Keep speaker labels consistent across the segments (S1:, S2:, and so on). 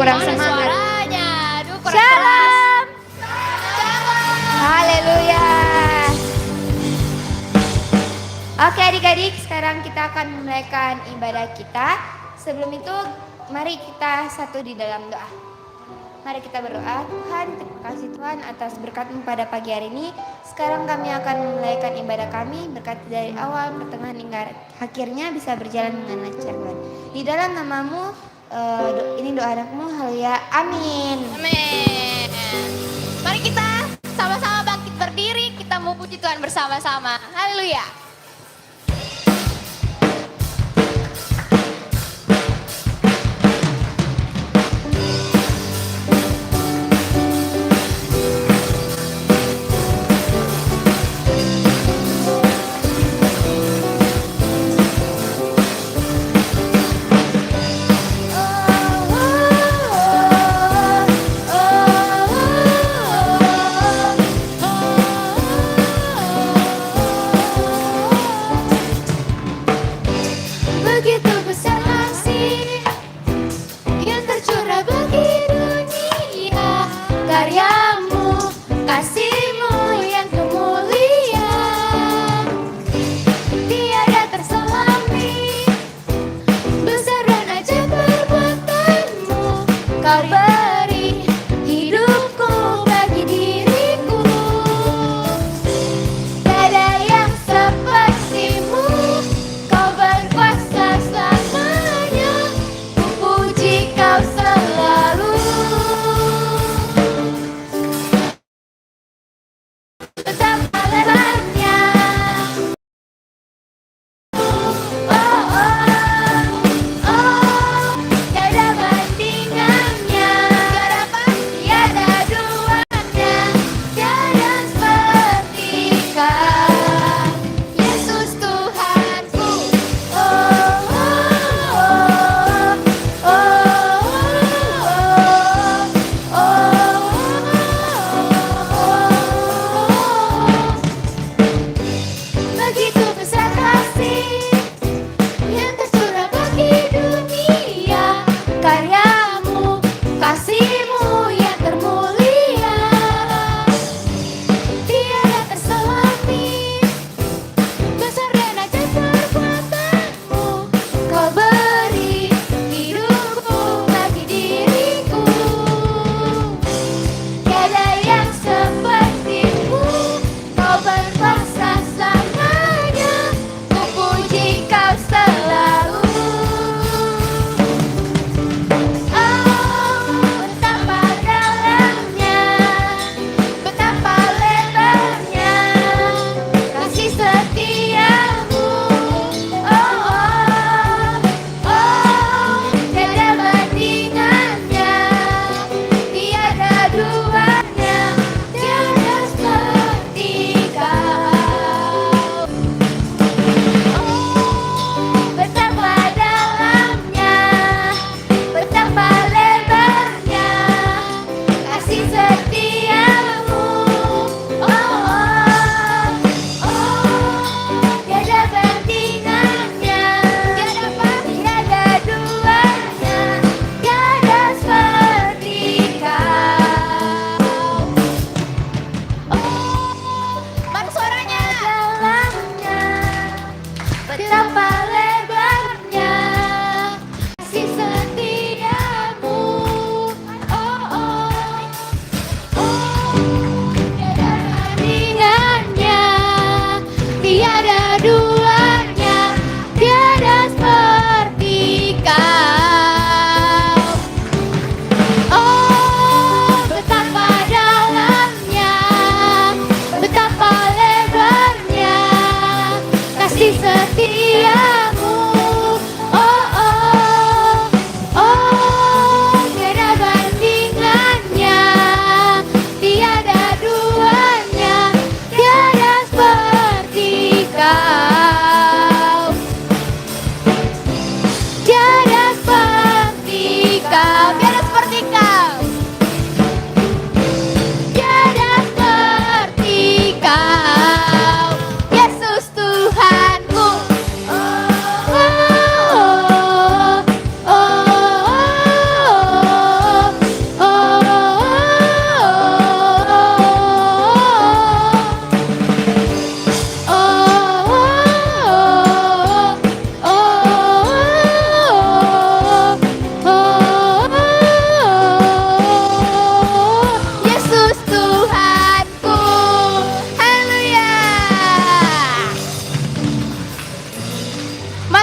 S1: kurang
S2: Mana
S1: semangat.
S2: suaranya? Aduh, kurang keras.
S1: Shalom. Haleluya. Oke adik-adik, sekarang kita akan memulaikan ibadah kita. Sebelum itu, mari kita satu di dalam doa. Mari kita berdoa. Tuhan, terima kasih Tuhan atas berkat-Mu pada pagi hari ini. Sekarang kami akan memulaikan ibadah kami. Berkat dari awal, pertengahan hingga akhirnya bisa berjalan dengan lancar Tuhan. Di dalam nama-Mu, ini doa anakmu, haleluya, amin.
S2: Amin. Mari kita sama-sama bangkit berdiri, kita mau puji Tuhan bersama-sama. Haleluya.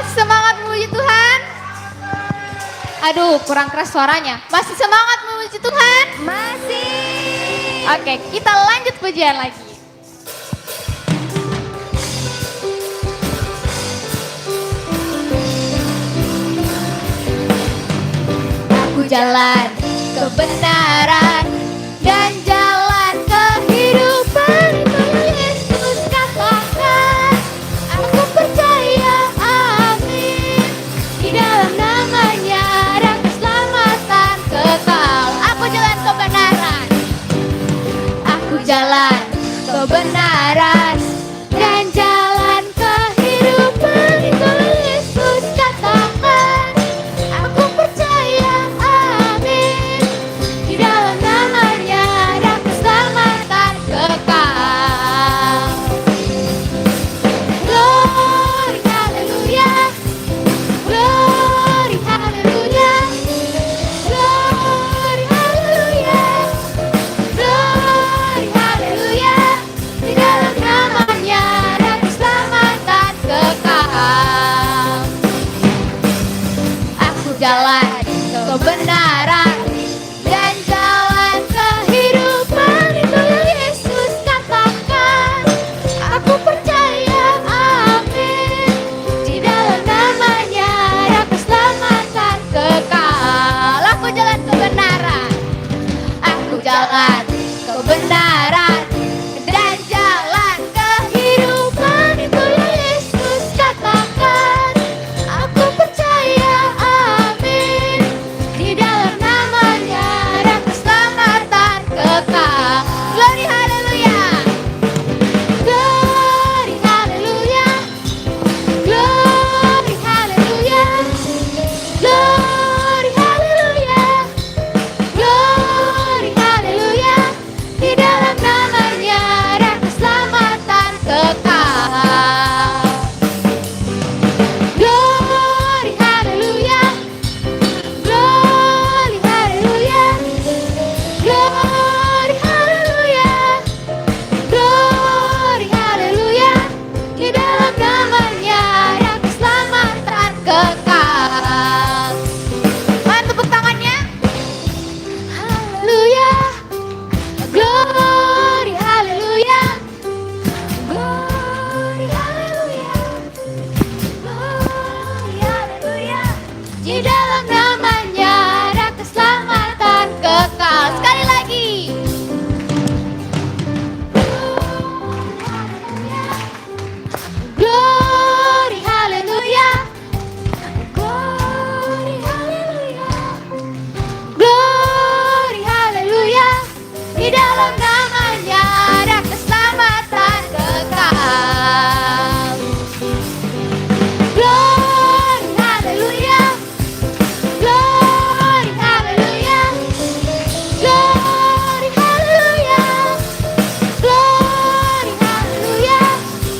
S2: Masih semangat memuji Tuhan? Aduh, kurang keras suaranya. Masih semangat memuji Tuhan?
S1: Masih.
S2: Oke, kita lanjut pujian lagi. Aku jalan kebenaran dan jalan kehidupan, itu Yesus katakan. Aku percaya, amin. Di dalam namanya ada keselamatan kekal. Aku jalan kebenaran. Aku jalan kebenaran dan jalan kehidupan, itu Yesus katakan. Aku percaya, amin. Di dalam namanya ada keselamatan kekal. Glory, haleluya. Glory, haleluya. Glory, haleluya. Glory, haleluya. Di dalam namanya ada keselamatan kekal. Aku jalan kebenaran dan jalan kehidupan, itu Yesus katakan. Aku percaya, amin. Di dalam namanya ada keselamatan kekal. Aku jalan kebenaran. Aku jalan kebenaran dan jalan kehidupan, itu Yesus katakan. Aku percaya, amin. Di dalam namanya ada keselamatan kekal. Glory, haleluya. Glory, haleluya. Glory, haleluya. Glory, haleluya. Glory, haleluya. Di dalam namanya ada keselamatan kekal. Glory, haleluya. Glory, haleluya. Glory, haleluya. Glory, haleluya. Di dalam namanya ada keselamatan kekal. Mana tepuk tangannya? Haleluya. Glory, haleluya. Glory, haleluya. Glory, haleluya. Di dalam namanya ada keselamatan kekal. Sekali lagi. Glory, haleluya. Glory, haleluya. Glory, haleluya. Di dalam namanya ada keselamatan kekal. Glory, haleluya. Glory, haleluya. Glory, haleluya. Glory, haleluya.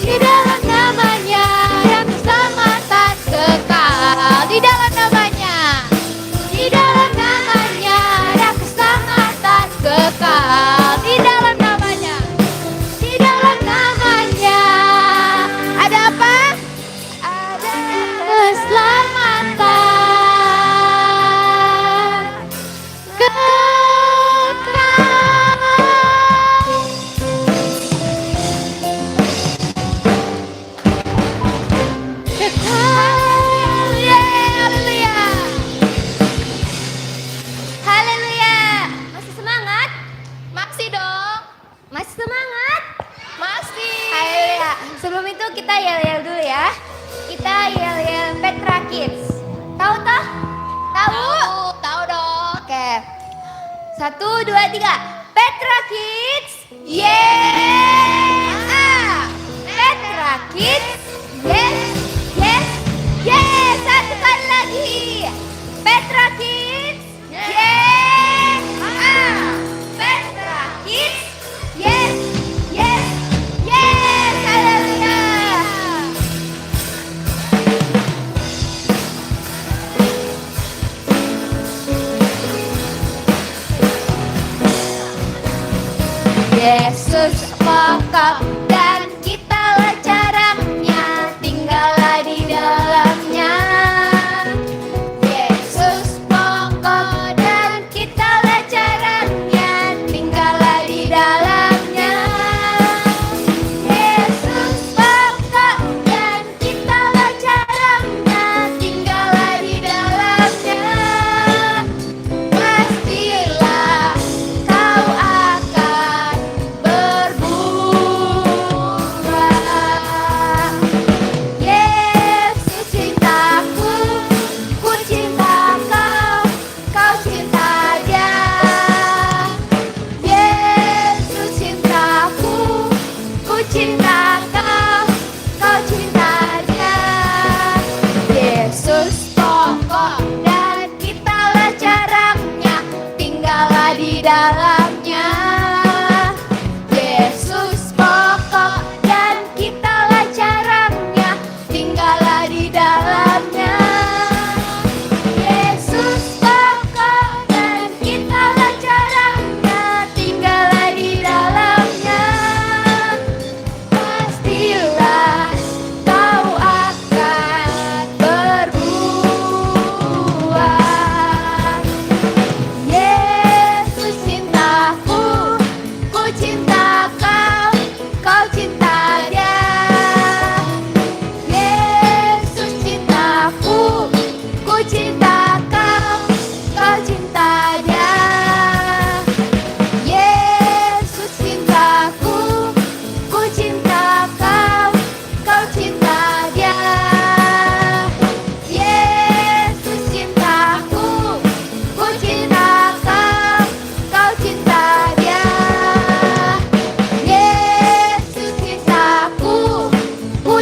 S2: Di dalam namanya ada keselamatan kekal. Di dalam namanya. Di dalam namanya ada keselamatan kekal. Di dalam namanya. Di dalam namanya. Ada apa? Ada keselamatan kekal. Haleluya. Haleluya. Masih semangat? Masih dong. Masih semangat? Masih.
S1: Haleluya. Sebelum itu kita yel-yel dulu ya. Kita yel-yel Petra Kids. Tahu toh? Tahu?
S2: Tahu dong.
S1: Oke. 1, 2, 3. Petra Kids. Yeah. Petra Kids. Yes. Yes. Yes. Satu kali lagi. Petra Kids. Yeah. Petra Kids. Yes. Yes. Yes. Haleluya. Yesus pokok dan kitalah caranya, tinggallah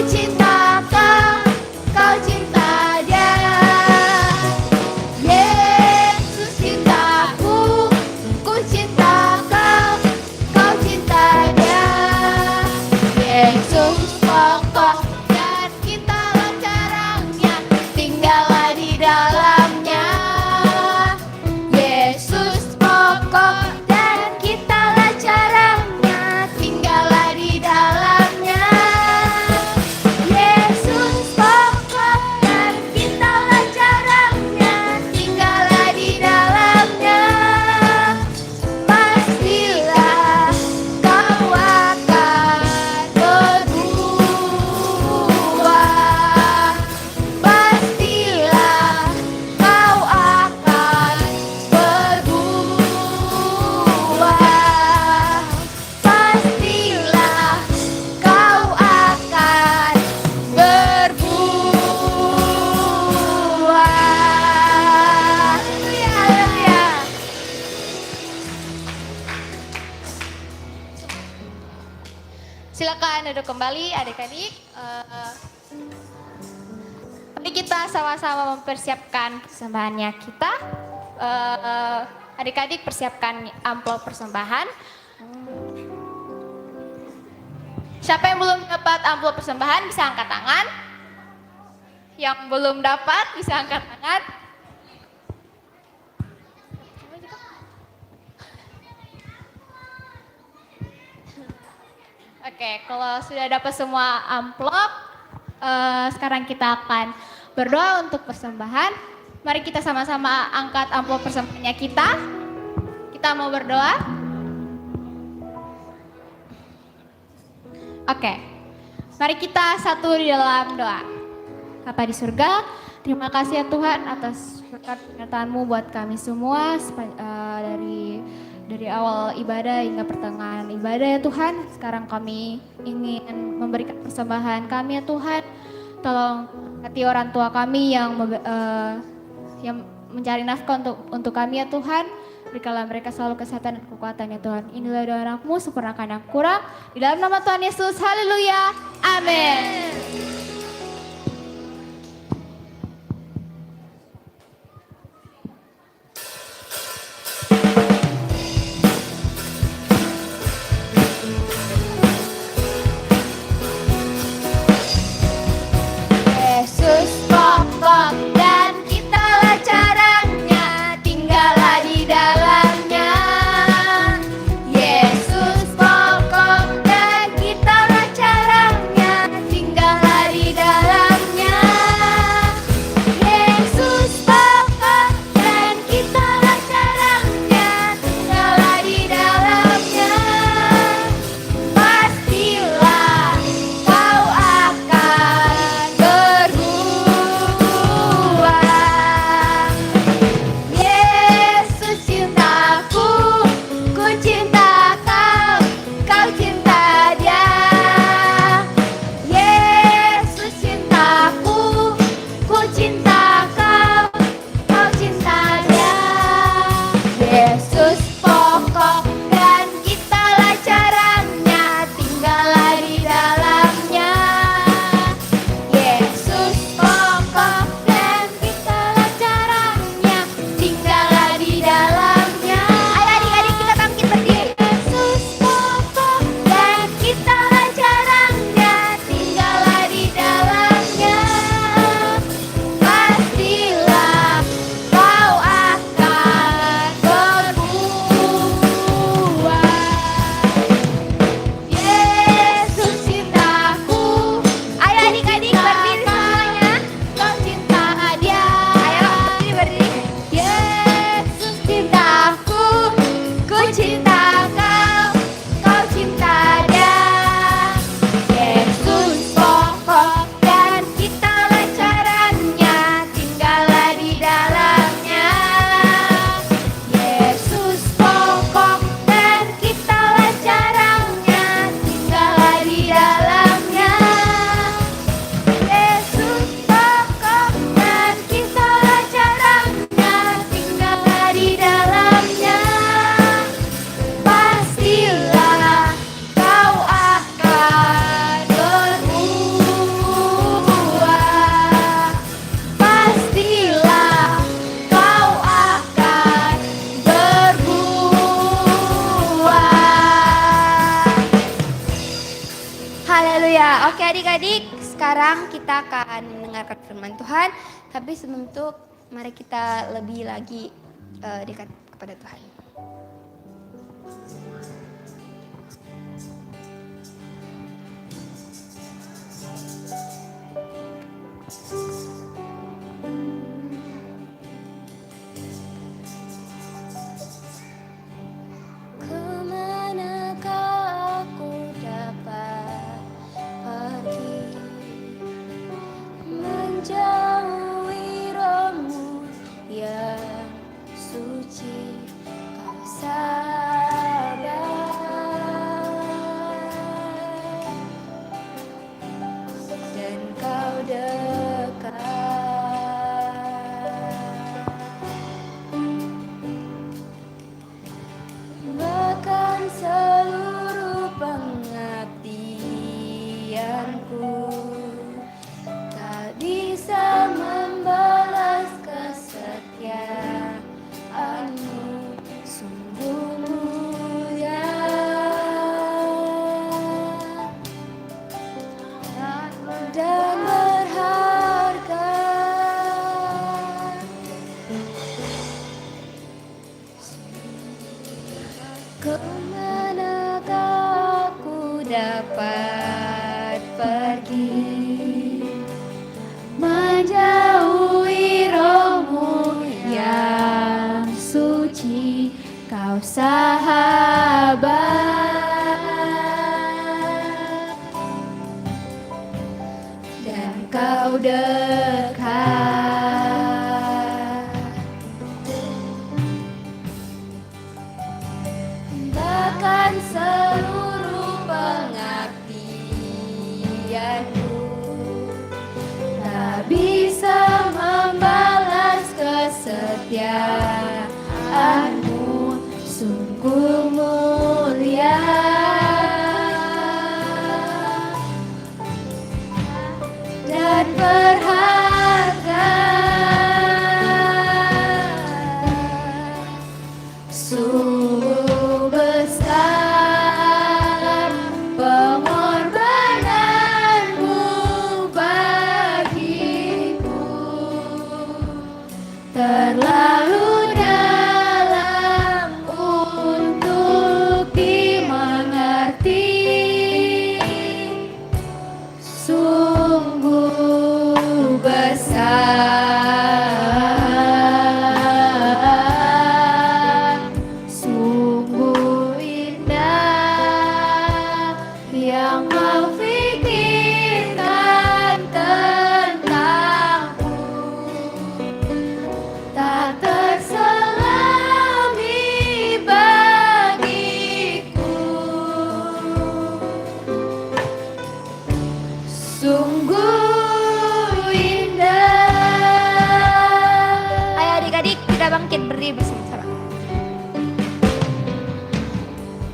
S1: cinta kau, kau cinta dia. Yesus cintaku, ku cinta kau, kau cinta dia. Yesus pokok dan kitalah caranya, tinggallah di dalamnya. Yesus pokok dan kitalah caranya, tinggallah di dalamnya. Yesus pokok dan kitalah caranya, tinggallah di dalamnya. Pastilah kau akan berbuah. Pastilah kau akan berbuah. Pastilah kau akan berbuah. Haleluya, haleluya.
S2: Silakan duduk kembali adik-adik. Mari kita sama-sama mempersiapkan persembahannya kita. Adik-adik persiapkan amplop persembahan. Siapa yang belum dapat amplop persembahan bisa angkat tangan. Yang belum dapat bisa angkat tangan. Oke, kalau sudah dapat semua amplop, sekarang kita akan berdoa untuk persembahan. Mari kita sama-sama angkat amplop persembahannya kita. Kita mau berdoa. Oke, mari kita satu di dalam doa. Bapa di surga, terima kasih ya Tuhan atas berkat penyertaan-Mu buat kami semua dari awal ibadah hingga pertengahan ibadah ya Tuhan. Sekarang kami ingin memberikan persembahan kami ya Tuhan. Tolong hati orang tua kami yang mencari nafkah untuk kami ya Tuhan. Berikanlah mereka selalu kesehatan dan kekuatan ya Tuhan. Inilah doa anakmu, sempurnakan yang kurang. Di dalam nama Tuhan Yesus, haleluya, amin.
S1: Yesus pokok dan kitalah caranya, tinggallah di dalamnya. Yesus pokok dan kitalah caranya, tinggallah di sekarang kita akan mendengarkan firman Tuhan, tapi sebelum itu mari kita lebih lagi dekat kepada Tuhan. Kemanakah aku dapat pergi menjauhi rohmu yang suci, kau sabar dan kau dekat. Bahkan seluruh pengabdianku tak bisa membalas kesetiaanmu, sungguh mulia dan berharga. Kemanakah aku dapat pergi menjauhi rohmu yang suci, kau sahabat dan kau dekat. Bahkan seluruh pengabdianku tak bisa membalas kesetiaanmu, sungguh mulia dan berharga. Sungguh besar pengorbananmu bagiku, terlalu dalam untuk dimengerti. Sungguh besar, sungguh indah yang kau pikirkan tentangku, tak terselami bagiku. Sungguh indah. Ayo adik-adik, kita bangkit berdiri bersama-sama.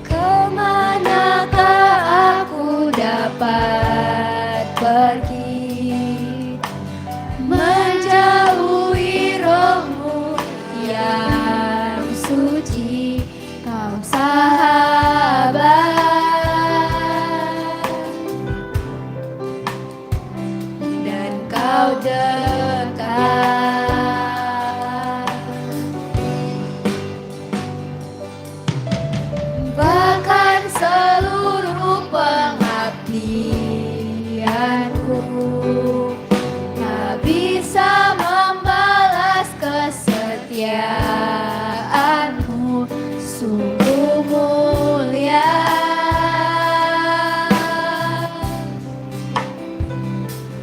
S1: Kemanakah aku dapat pergi menjauhi rohmu yang suci, kau sahabat dan kau dekat. Bahkan seluruh pengabdianku tak bisa membalas kesetiaanmu, sungguh mulia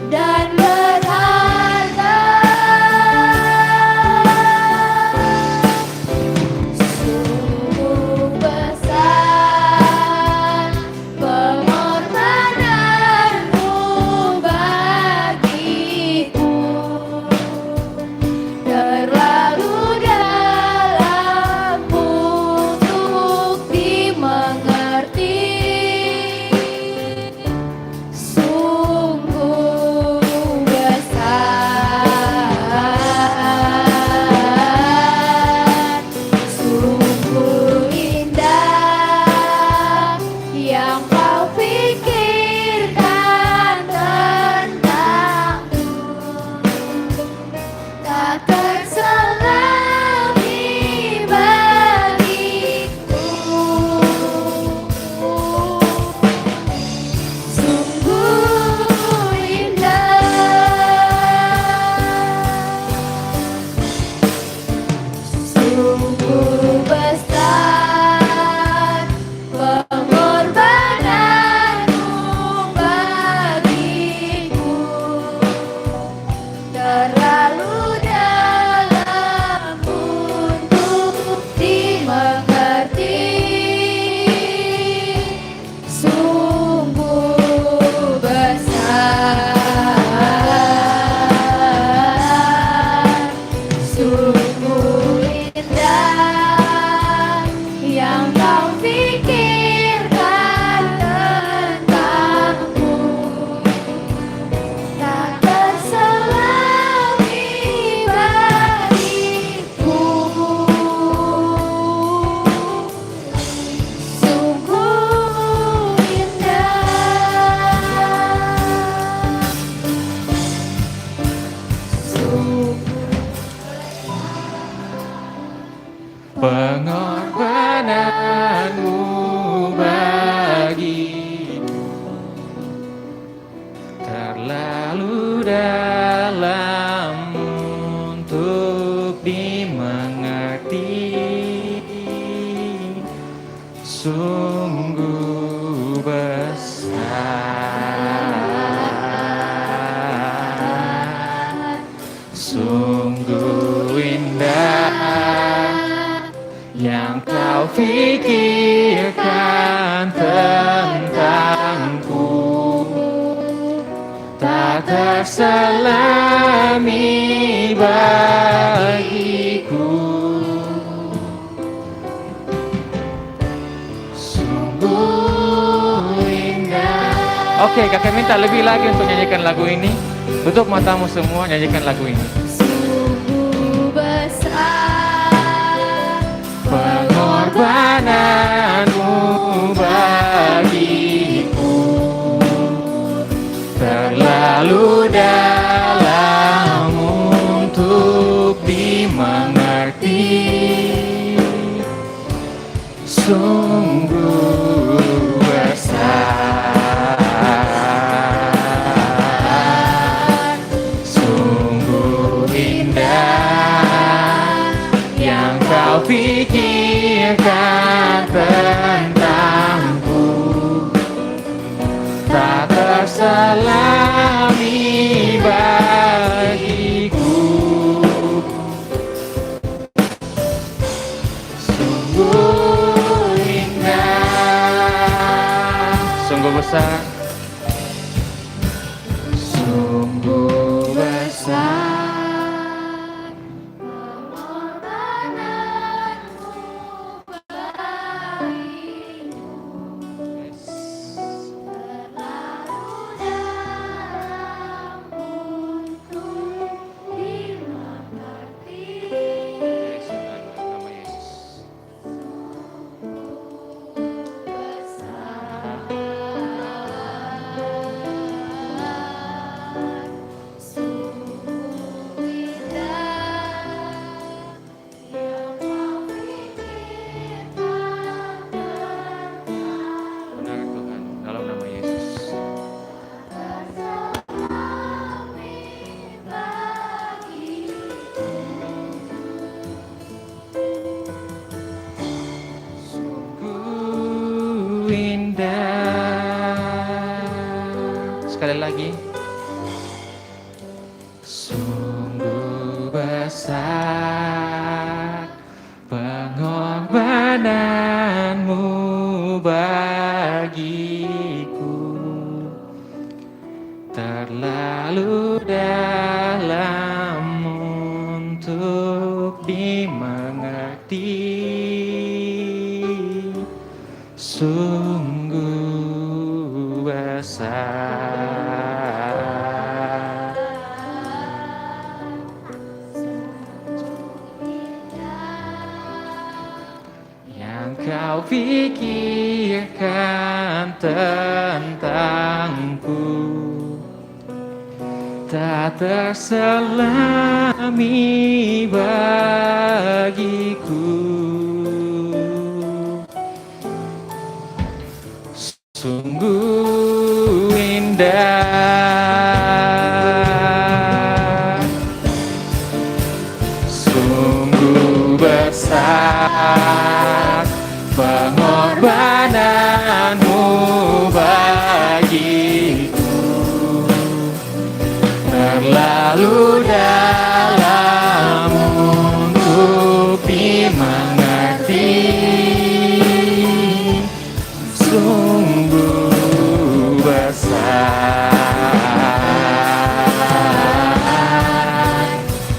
S1: dan berharga.
S3: terlalu dalam untuk dimengerti, sungguh besar, sungguh indah yang kau pikirkan tentangku, tak terselami bagiku. Sungguh indah. Oke, kakek minta lebih lagi untuk nyanyikan lagu ini. Tutup matamu semua, nyanyikan lagu ini.
S2: Sungguh besar
S3: Pengorbananmu bagiku, terlalu dalam untuk dimengerti, sungguh besar, sungguh indah yang kau pikirkan tentangku, tak terselami bagiku. Sungguh indah, sungguh besar, sungguh besar. Benar Tuhan, dalam nama Yesus. Sungguh indah. Sekali lagi. Sungguh besar pengorbananmu bagiku, terlalu dalam untuk dimengerti, sungguh besar, yang kau pikirkan tentangku, tak terselami bagiku. Sungguh indah, sungguh besar pengorbananmu bagiku, terlalu dalam untuk dimengerti, sungguh besar,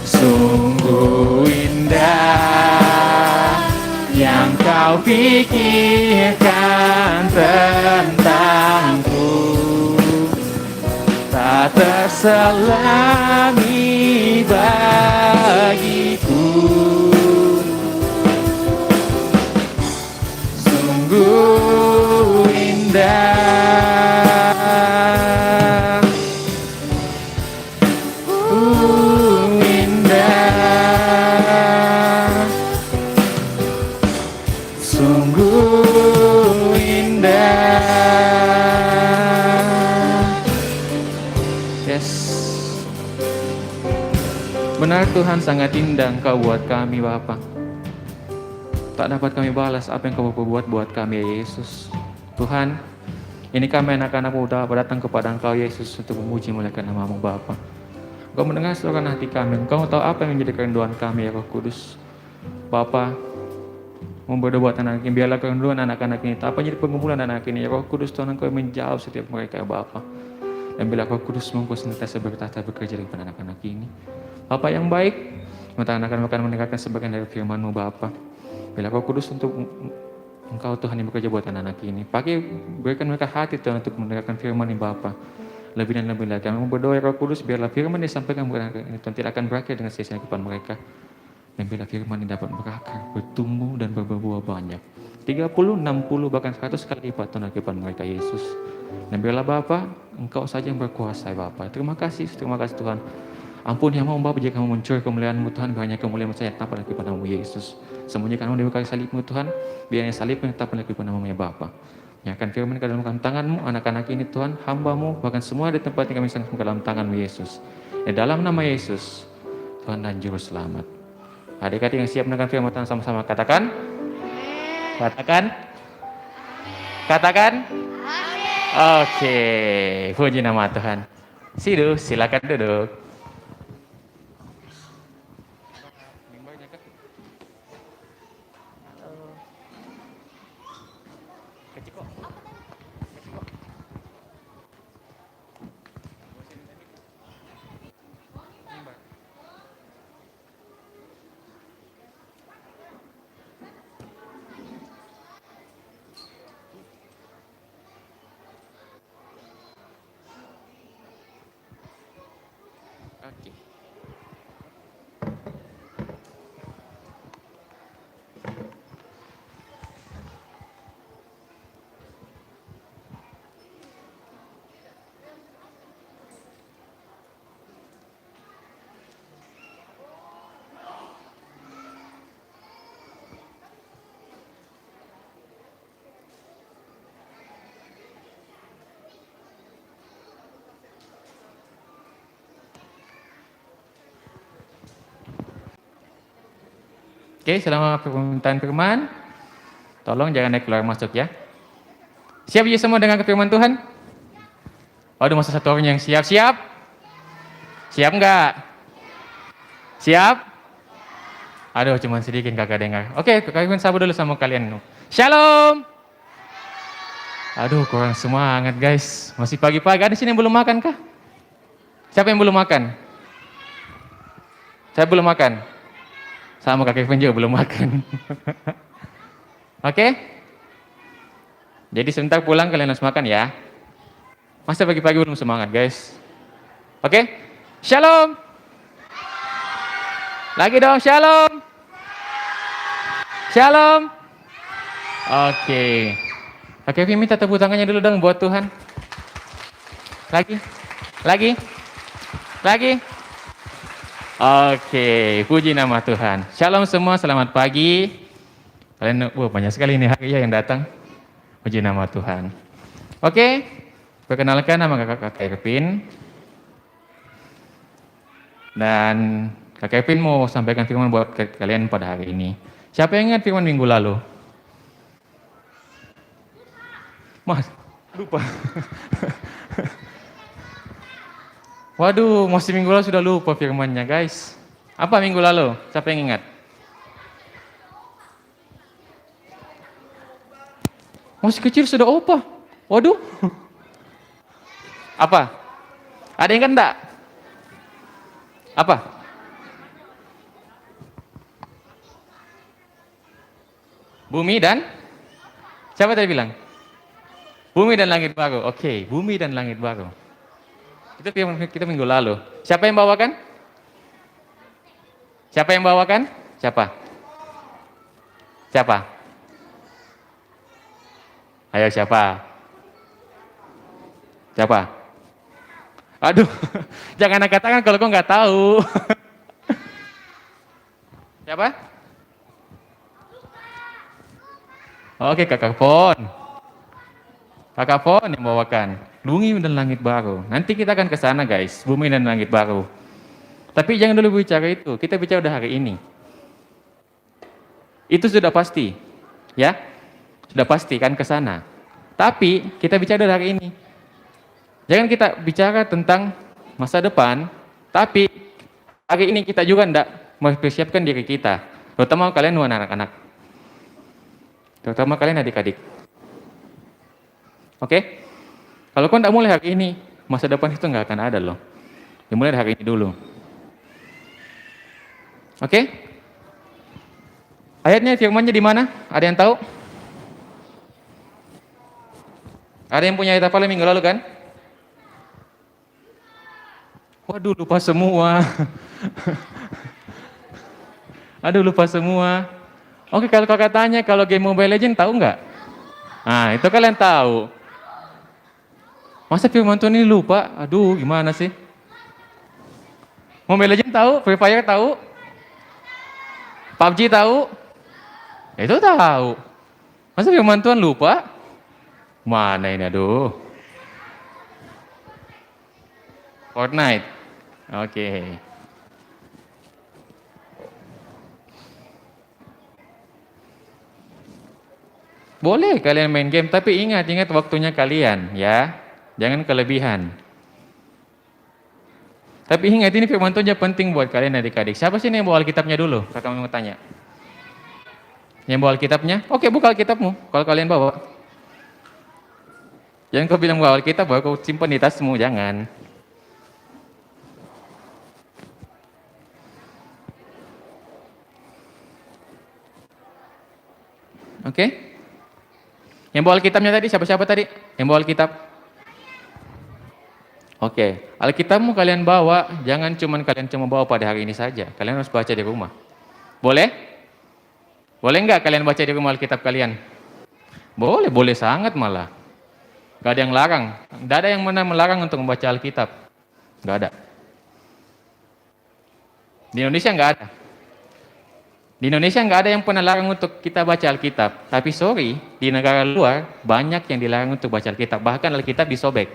S3: sungguh indah yang kau pikirkan tentangku, tak terselami bagiku, sungguh indah, indah, sungguh indah. Yes. Yes. Benar Tuhan, sangat indah Engkau buat kami Bapa. Tak dapat kami balas apa yang Kau perbuat buat kami ya Yesus. Tuhan, ini kami anak-anak muda datang kepada Engkau Yesus untuk memuji muliakan nama-Mu Bapa. Engkau mendengar suara hati kami. Engkau tahu apa yang menjadi kerinduan kami ya Roh Kudus. Bapa, memberdoa buat anak ini, biarlah kerinduan anak-anak ini, apa jadi pengumpulan anak ini ya Roh Kudus, Tuhan Engkau menjawab setiap mereka ya Bapa. Dan bila Roh Kudus Engkau senantiasa bertata bekerja dengan anak-anak ini. Bapa yang baik, anak-anak akan mendengarkan sebagian dari firman-Mu Bapa. Bila Roh Kudus untuk Engkau Tuhan yang bekerja buat anak-anak ini. Berikan mereka hati Tuhan untuk mendengarkan firman ini Bapa. Lebih dan lebih lagi kami berdoa ya Roh Kudus, biarlah firman yang disampaikan kepada anak ini Tuhan tidak akan berakhir dengan sia-sia kehidupan mereka. Dan bila firman ini dapat berakar, bertumbuh dan berbuah banyak. 30, 60, bahkan 100 kali lipat Tuhan kehidupan mereka Yesus. Dan biarlah Bapa, Engkau saja yang berkuasa Bapa. Terima kasih Tuhan. Ampun ya mau Bapa jika kamu mencuri kemuliaan-Mu Tuhan, biarnya kemuliaan-Mu saja tanpa lagi pada nama Yesus. Sembunyikan di bawah salib-Mu Tuhan, biarnya salib-Mu tetap lagi pada nama Bapa. Nyatakan firman ke dalam tangan-Mu, anak-anak ini Tuhan, hamba-Mu, bahkan semua di tempat yang kami serahkan ke dalam tangan-Mu Yesus. Di dalam nama Yesus, Tuhan dan Juru Selamat. Adik-adik yang siap mendengar firman Tuhan sama-sama katakan. Katakan. Oke, puji nama Tuhan. Silakan duduk. Oke. Oke, selama permintaan firman, tolong jangan naik keluar masuk ya. Siap ya semua dengan firman Tuhan? Waduh, masa satu orang yang siap? Siap nggak? Siap? Aduh, cuma sedikit kakak dengar. Oke, kakak sabar dulu sama kalian. Shalom! Aduh, kurang semangat guys. Masih pagi-pagi, ada sini yang belum makan kah? Siapa yang belum makan? Saya belum makan. Sama kakek Kevin juga belum makan. Oke? Jadi sebentar pulang kalian harus makan ya. Masa pagi-pagi belum semangat guys? Oke? Shalom! Lagi dong, shalom! Shalom! Oke. Kakek Kevin minta tepuk tangannya dulu dong buat Tuhan. Lagi. Oke, puji nama Tuhan. Shalom semua, selamat pagi. Kalian, banyak sekali ini hari ya yang datang. Puji nama Tuhan. Oke, perkenalkan nama kakak Kevin. Dan kakak Kevin mau sampaikan firman buat kalian pada hari ini. Siapa yang ingat firman minggu lalu? Mas, lupa. Waduh, masih minggu lalu sudah lupa firmannya guys. Apa minggu lalu? Siapa yang ingat? Masih kecil sudah opa. Waduh. Apa? Ada yang ingat enggak? Apa? Bumi dan? Siapa tadi bilang? Bumi dan langit baru. Oke, bumi dan langit baru. Itu kita minggu lalu. Siapa yang bawakan? Siapa? Ayo siapa? Aduh, jangan angkat tangan kalau kau nggak tahu. Siapa? Oke, Kakak Pon yang bawakan. Bumi dan langit baru. Nanti kita akan ke sana guys, bumi dan langit baru. Tapi jangan dulu bicara itu, kita bicara udah hari ini. Itu sudah pasti, ya, sudah pasti kan ke sana. Tapi kita bicara udah hari ini. Jangan kita bicara tentang masa depan, tapi hari ini kita juga hendak mempersiapkan diri kita. Terutama kalian anak-anak. Terutama kalian adik-adik. Oke? Kalau kau tidak mulai hari ini, masa depan itu nggak akan ada loh. Dimulai dari hari ini dulu. Oke? Ayatnya, firmannya di mana? Ada yang tahu? Ada yang punya ayat hafalan minggu lalu kan? Waduh, lupa semua. Aduh, lupa semua. Oke, kalau kakak tanya, kalau game Mobile Legends tahu nggak? Nah, itu kalian tahu. Masa firman Tuhan ini lupa? Aduh, gimana sih? Mobile Legends tahu? Free Fire tahu? PUBG tahu? Itu tahu. Masa firman Tuhan lupa? Mana ini, aduh. Fortnite. Oke. Boleh kalian main game, tapi ingat waktunya kalian, ya. Jangan kelebihan. Tapi ingat ini firman Tuhan penting buat kalian adik-adik. Siapa sih yang bawa Alkitabnya dulu? Kakak mau tanya. Yang bawa Alkitabnya? Oke, buka Alkitabmu. Kalau kalian bawa. Jangan kau bilang bawa Alkitab, bawa kau simpan di tasmu, jangan. Oke? Yang bawa Alkitabnya tadi, siapa-siapa tadi? Yang bawa Alkitab? Oke, Alkitabmu kalian bawa, jangan kalian cuma bawa pada hari ini saja. Kalian harus baca di rumah. Boleh? Boleh nggak kalian baca di rumah Alkitab kalian? Boleh, boleh sangat malah. Gak ada yang larang. Gak ada yang mana melarang untuk membaca Alkitab. Gak ada. Di Indonesia nggak ada. Di Indonesia nggak ada yang pernah larang untuk kita baca Alkitab. Tapi sorry, di negara luar banyak yang dilarang untuk baca Alkitab. Bahkan Alkitab disobek.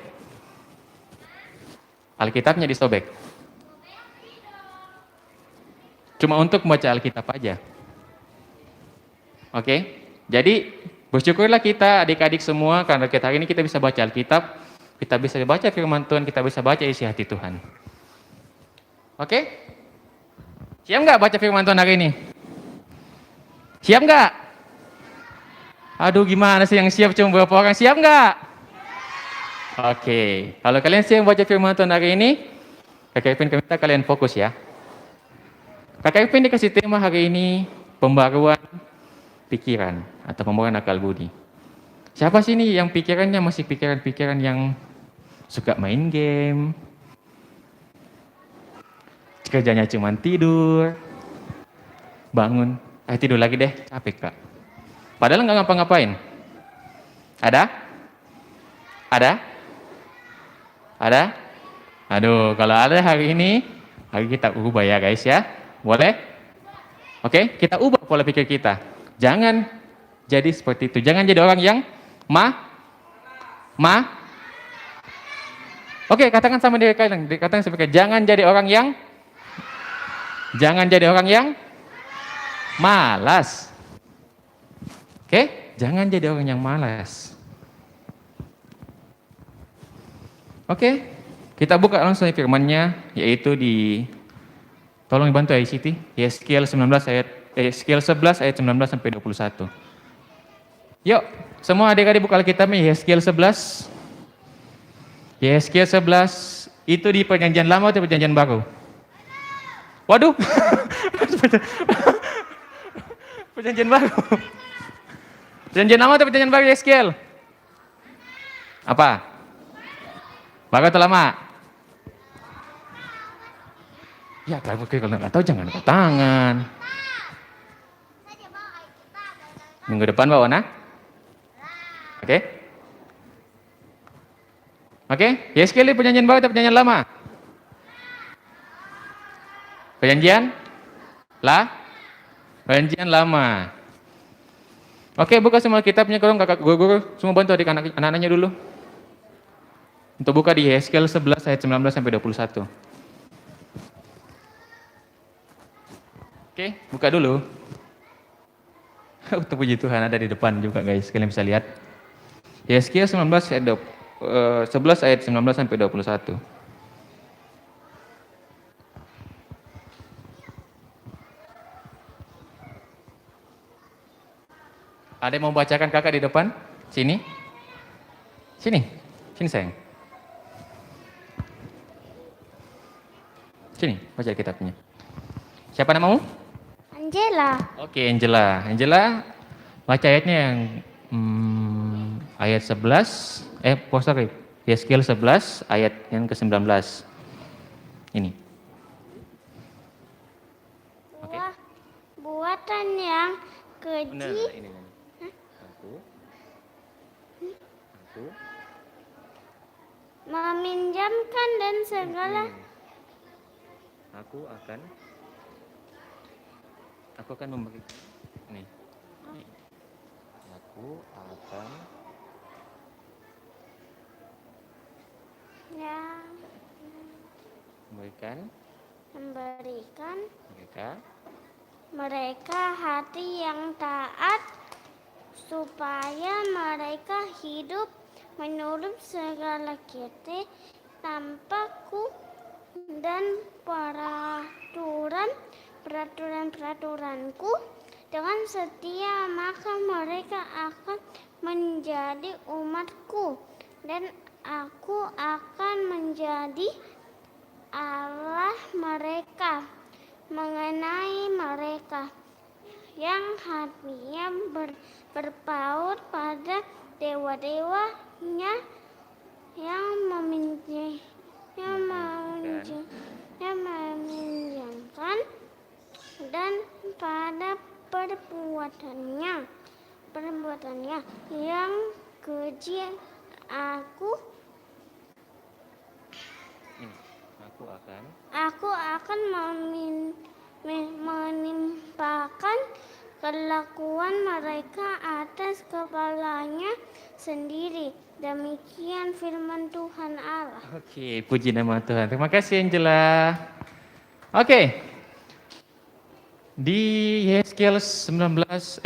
S3: Alkitabnya disobek. Cuma untuk membaca Alkitab aja. Oke? Jadi bersyukurlah kita adik-adik semua karena kita hari ini kita bisa baca Alkitab, kita bisa baca firman Tuhan, kita bisa baca isi hati Tuhan. Oke? Siap nggak baca firman Tuhan hari ini? Siap nggak? Aduh, gimana sih yang siap cuma beberapa orang? Siap nggak? Oke, kalau kalian siap baca firman Tuhan hari ini, Kakak Ipin minta kalian fokus ya. Kakak Ipin dikasih tema hari ini, pembaruan pikiran atau pembaruan akal budi. Siapa sih ini yang pikirannya masih pikiran-pikiran yang suka main game, kerjanya cuma tidur, bangun, tidur lagi deh, capek kak. Padahal nggak ngapa-ngapain. Ada? Ada? Ada? Aduh, kalau ada hari ini, hari kita ubah ya guys ya. Boleh? Oke, kita ubah pola pikir kita. Jangan jadi seperti itu. Jangan jadi orang yang Oke, katakan sama diri kalian. Katakan seperti jangan jadi orang yang malas. Oke, jangan jadi orang yang malas. Oke, kita buka langsung firman-Nya, yaitu tolong dibantu ICT, Yeskiel 11 ayat 19 sampai 21. Yuk, semua adik-adik buka Alkitabnya, Yeskiel 11. Yeskiel 11 itu di perjanjian lama atau perjanjian baru? Waduh. Perjanjian baru. Perjanjian lama atau perjanjian baru Yeskiel? Apa? Baru atau lama? Ya, kalau nggak tahu jangan angkat tangan. Minggu depan bawa nah? Oke? Oke? Yeskiel perjanjian baru atau perjanjian lama? Perjanjian? Perjanjian lama. Oke, buka semua kitabnya, kalau kakak guru-guru semua bantu adik anak-anaknya dulu. Untuk buka di Yeskel 11 ayat 19 sampai 21. Oke, buka dulu. Untuk puji Tuhan ada di depan juga guys, kalian bisa lihat. Yeskel 11 ayat 19 sampai 21. Ada yang mau bacakan kakak di depan? Sini. Sini. Sini sayang. Sini, baca kitabnya. Siapa namamu?
S1: Angela.
S3: Oke, Angela. Angela, baca ayatnya yang ayat 11, sorry, Yeskel 11 ayat yang ke-19. Ini. Oke.
S1: Buatan yang keji
S3: Ini. Aku
S1: meminjamkan dan segala
S3: Aku akan memberi ini. Aku akan
S1: yang
S3: memberikan
S1: memberikan
S3: mereka
S1: hati yang taat supaya mereka hidup menurut segala kitab tanpaku dan peraturanku dengan setia, maka mereka akan menjadi umatku dan aku akan menjadi Allah mereka. Mengenai mereka yang hatinya berpaut pada dewa-dewanya yang meminjamkan dan pada perbuatannya yang keji aku akan menimpakan kelakuan mereka atas kepalanya sendiri. Demikian firman Tuhan Allah.
S3: Oke, puji nama Tuhan. Terima kasih Angela. Oke. Di Yeskel 11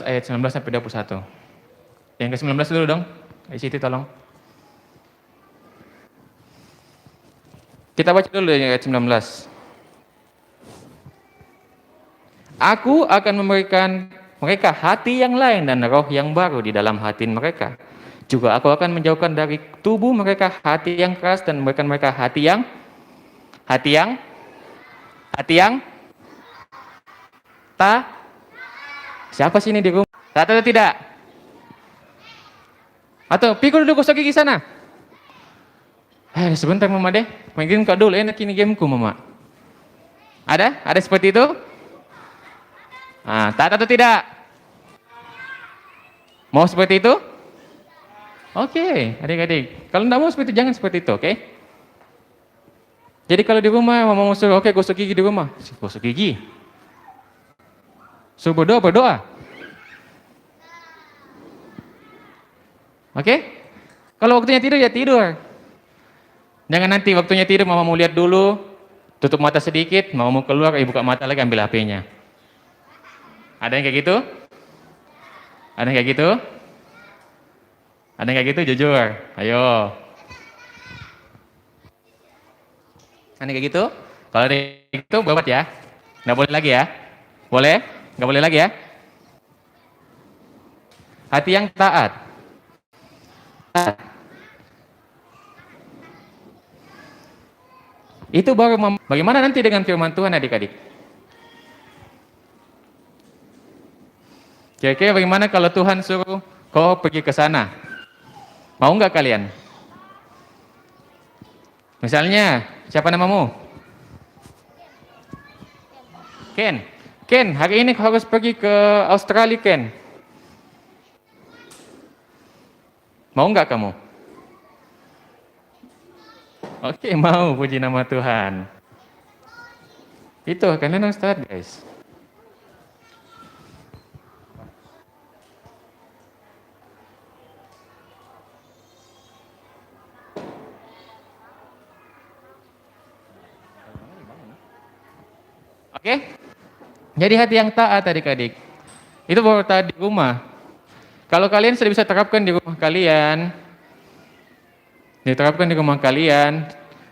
S3: ayat 19 sampai 21. Yang ke-19 dulu dong. Di situ tolong. Kita baca dulu ayat 19. Aku akan memberikan mereka hati yang lain dan roh yang baru di dalam hati mereka. Juga aku akan menjauhkan dari tubuh mereka hati yang keras dan memberikan mereka hati yang siapa sini di rumah? Taat atau tidak? Atau pikul dulu gosok gigi sana. Sebentar mama deh, main game kau dulu, enak ini gameku mama. Ada seperti itu? Taat atau tidak? Mau seperti itu? Oke, adik-adik. Kalau tidak mau seperti itu, jangan seperti itu, oke? Jadi kalau di rumah mama mau suruh, oke gosok gigi di rumah, gosok gigi. Suruh berdoa. Oke? Kalau waktunya tidur ya tidur. Jangan nanti waktunya tidur mama mau lihat dulu, tutup mata sedikit, mama mau keluar, buka mata lagi ambil HP-nya. Ada yang kayak gitu? Ada yang kayak gitu? Ada yang kayak gitu jujur? Ayo. Ada yang kayak gitu? Kalau ada yang gitu berobat ya. Nggak boleh lagi ya? Boleh? Nggak boleh lagi ya? Hati yang taat. Itu baru bagaimana nanti dengan firman Tuhan adik-adik? Kira-kira bagaimana kalau Tuhan suruh kau pergi ke sana? Mau nggak kalian? Misalnya, siapa namamu? Ken, hari ini kau harus pergi ke Australia, Ken. Mau nggak kamu? Oke, mau, puji nama Tuhan. Itu, kalian harus taat, guys. Oke? Jadi hati yang taat adik-adik. Itu baru taat di rumah. Kalau kalian sudah bisa terapkan di rumah kalian,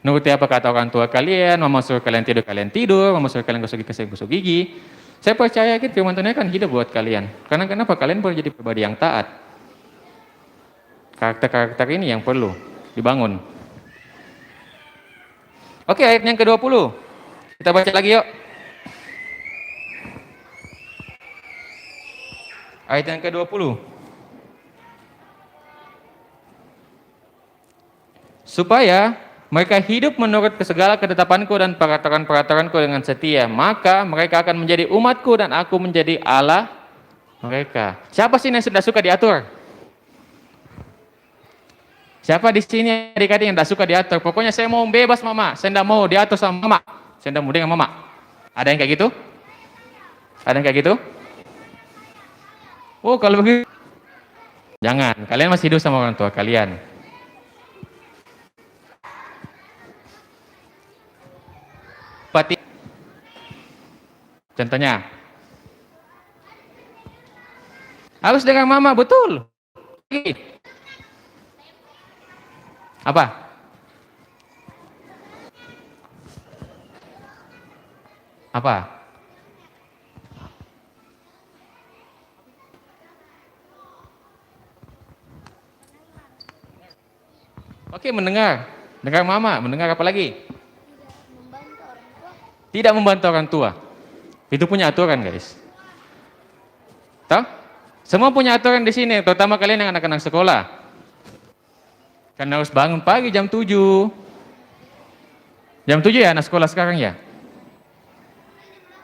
S3: nuruti apa kata orang tua kalian, mama suruh kalian tidur, mama suruh kalian gosok gigi. Saya percaya gitu firman Tuhan akan hidup buat kalian. Karena kenapa? Kalian boleh jadi pribadi yang taat. Karakter-karakter ini yang perlu dibangun. Oke, ayat yang ke-20. Kita baca lagi yuk. Ayat yang ke-20. Supaya mereka hidup menurut segala ketetapanku dan peraturan-peraturanku dengan setia. Maka mereka akan menjadi umatku dan aku menjadi Allah mereka. Siapa sih yang sudah suka diatur? Siapa di sini adik-adik yang tidak suka diatur? Pokoknya saya mau bebas mama, saya tidak mau diatur sama mama, saya tidak mau dengan mama. Ada yang kayak gitu? Ada yang kayak gitu? Oh kalau begitu, jangan. Kalian masih hidup sama orang tua kalian. Pati. Contohnya, harus dengan mama, betul. Apa? Apa? Oke, mendengar. Dengar mama, mendengar apa lagi? Tidak membantu orang tua. Itu punya aturan, guys. Tahu? Semua punya aturan di sini, terutama kalian yang anak-anak sekolah. Karena harus bangun pagi jam 7. Jam 7 ya anak sekolah sekarang ya?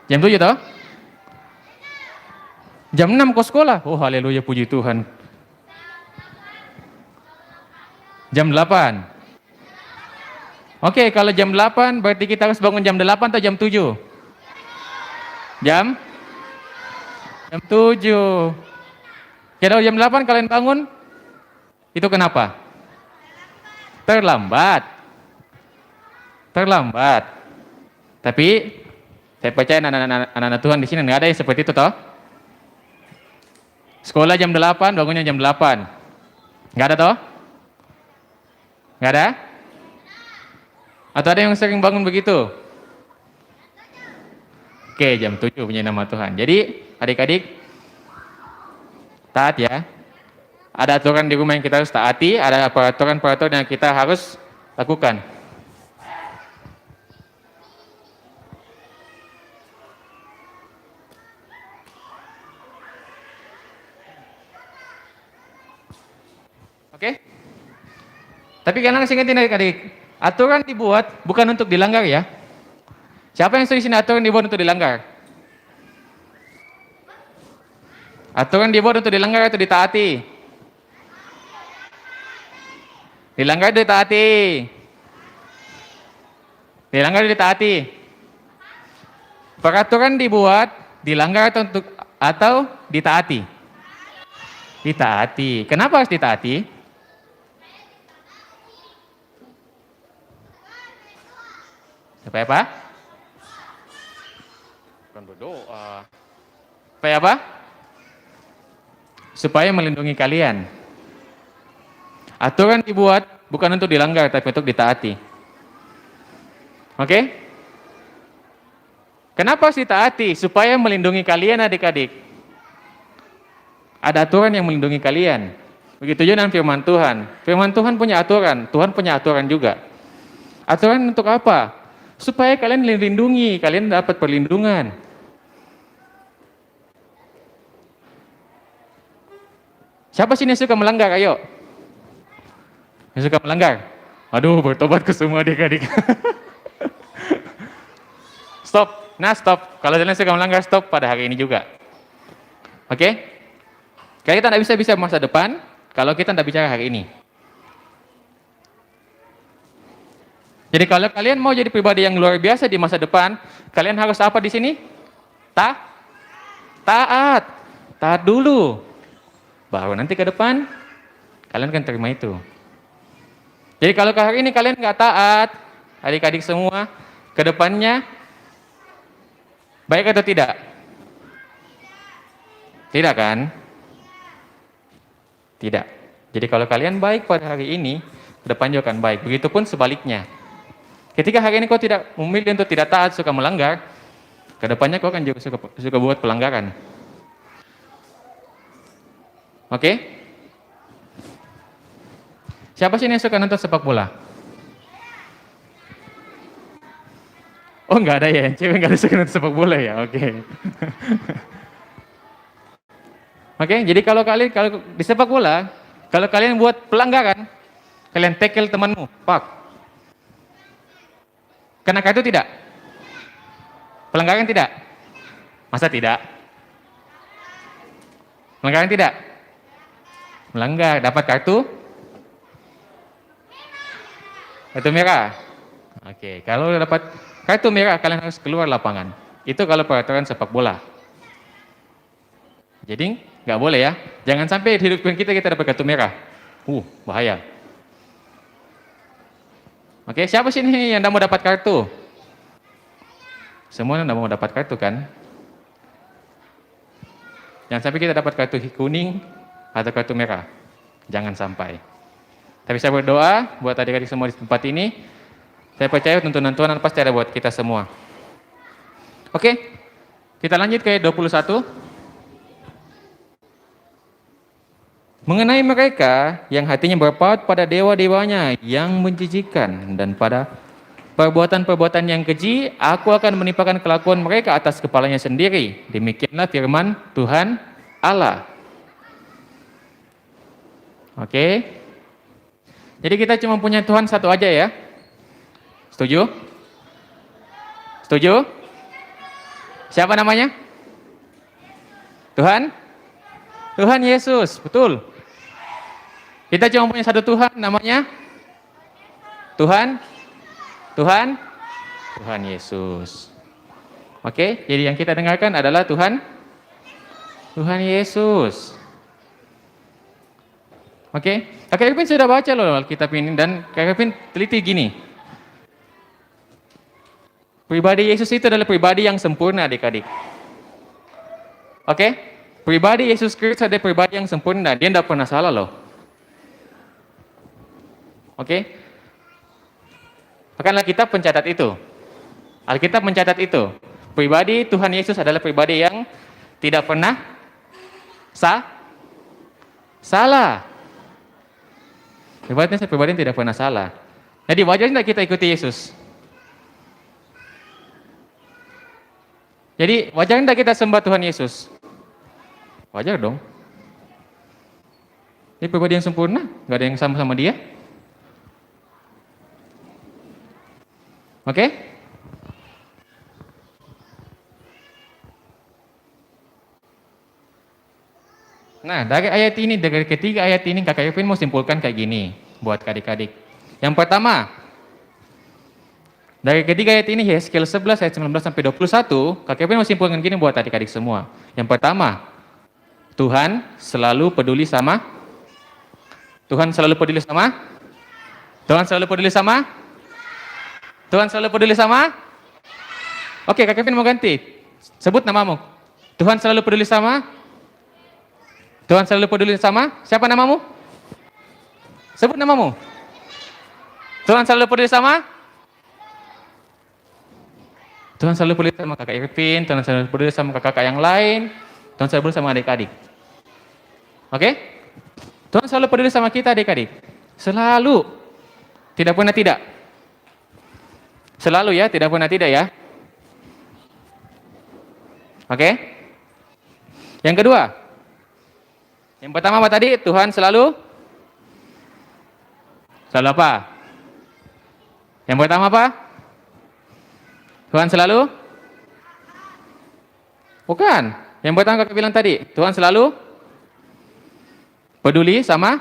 S3: Jam 7 toh? Jam 6 kau sekolah? Oh haleluya, puji Tuhan. Jam 8. Oke, kalau jam 8 berarti kita harus bangun jam 8 atau jam 7? Jam 7. Kalau jam 8 kalian bangun, itu kenapa? Terlambat. Tapi saya percaya anak-anak Tuhan di sini nggak ada yang seperti itu toh. Sekolah jam 8, bangunnya jam 8. Nggak ada toh? Nggak ada? Atau ada yang sering bangun begitu? Oke, jam 7 punya nama Tuhan. Jadi adik-adik, taat ya. Ada aturan di rumah yang kita harus taati, ada peraturan-peraturan yang kita harus lakukan. Oke? Tapi kalian harus ingatin adik-adik, aturan dibuat bukan untuk dilanggar ya. Siapa yang setuju sini aturan dibuat untuk dilanggar? Aturan dibuat untuk dilanggar atau ditaati? Dilanggar ditaati. Dilanggar ditaati. Peraturan dibuat, dilanggar atau ditaati? Ditaati. Kenapa harus ditaati? Supaya apa? Bukan berdoa. Supaya apa? Supaya melindungi kalian. Aturan dibuat bukan untuk dilanggar, tapi untuk ditaati. Oke? Kenapa harus ditaati? Supaya melindungi kalian adik-adik. Ada aturan yang melindungi kalian. Begitu juga dengan firman Tuhan. Firman Tuhan punya aturan, Tuhan punya aturan juga. Aturan untuk apa? Supaya kalian dilindungi, kalian dapat perlindungan. Siapa sini yang suka melanggar? Ayo. Yang suka melanggar? Aduh, bertobat ke semua adik-adik. Stop. Nah, stop. Kalau kalian suka melanggar, stop pada hari ini juga. Oke? Karena kita tidak bisa masa depan kalau kita tidak bicara hari ini. Jadi kalau kalian mau jadi pribadi yang luar biasa di masa depan, kalian harus apa di sini? Taat. Taat dulu. Baru nanti ke depan, kalian akan terima itu. Jadi kalau hari ini kalian nggak taat, adik-adik semua, ke depannya Baik atau tidak? Tidak kan? Tidak. Jadi kalau kalian baik pada hari ini, ke depan juga akan baik. Begitupun sebaliknya. Ketika hari ini kau tidak memilih untuk tidak taat, suka melanggar, ke depannya kau akan juga suka buat pelanggaran. Oke? Siapa sih yang suka nonton sepak bola? Oh, nggak ada ya, cewek nggak ada suka nonton sepak bola ya, oke. Oke, jadi kalau di sepak bola, kalau kalian buat pelanggaran, kalian tackle temanmu, pak. Kena kartu tidak? Pelanggaran tidak? Masa tidak? Pelanggaran tidak? Melanggar, dapat kartu? Kartu merah. Oke, kalau dapat kartu merah kalian harus keluar lapangan. Itu kalau peraturan sepak bola. Jadi nggak boleh ya. Jangan sampai di hidup kita dapat kartu merah. Bahaya. Oke, siapa sih ini yang mau dapat kartu? Semua yang mau dapat kartu kan? Jangan sampai kita dapat kartu kuning atau kartu merah. Jangan sampai. Tapi saya berdoa buat adik-adik semua di tempat ini. Saya percaya tuntunan Tuhan pasti ada buat kita semua. Oke, kita lanjut ke 21. Mengenai mereka yang hatinya berpaut pada dewa-dewanya yang menjijikan dan pada perbuatan-perbuatan yang keji, aku akan menimpakan kelakuan mereka atas kepalanya sendiri. Demikianlah firman Tuhan Allah. Oke. Jadi kita cuma punya Tuhan satu aja ya. Setuju? Setuju? Siapa namanya? Tuhan? Tuhan Yesus, betul. Kita cuma punya satu Tuhan, namanya Tuhan Yesus. Oke, jadi yang kita dengarkan adalah Tuhan Yesus. Oke, Kak Kevin sudah baca loh Alkitab ini dan Kak Kevin teliti gini. Pribadi Yesus itu adalah pribadi yang sempurna adik-adik. Oke, pribadi Yesus Kristus adalah pribadi yang sempurna, dia tidak pernah salah loh. Oke, bahkan Alkitab mencatat itu. Alkitab mencatat itu. Pribadi Tuhan Yesus adalah pribadi yang tidak pernah salah. Pribadi yang tidak pernah salah. Jadi wajar tidak kita ikuti Yesus? Jadi wajar tidak kita sembah Tuhan Yesus? Wajar dong. Ini pribadi yang sempurna, nggak ada yang sama dia. Oke? Nah, dari ketiga ayat ini Kakak Yovin mau simpulkan kayak gini buat adik-adik. Yang pertama, dari ketiga ayat ini Yeskiel 11 ayat 19 sampai 21, Kakak Yovin mau simpulkan gini buat adik-adik semua. Yang pertama, Tuhan selalu peduli sama Tuhan selalu peduli sama? Oke, Kak Kevin mau ganti. Sebut namamu. Tuhan selalu peduli sama? Siapa namamu? Sebut namamu. Tuhan selalu peduli sama? Tuhan selalu peduli sama Kakak Irvin, Tuhan selalu peduli sama kakak yang lain, Tuhan selalu peduli sama adik-adik. Oke? Tuhan selalu peduli sama kita adik-adik. Selalu. Tidak pernah tidak. Selalu ya, tidak pernah tidak ya. Oke? Yang kedua. Yang pertama apa tadi? Tuhan selalu apa? Yang pertama apa? Tuhan selalu? Bukan. Yang pertama kakak bilang tadi, Tuhan selalu peduli sama?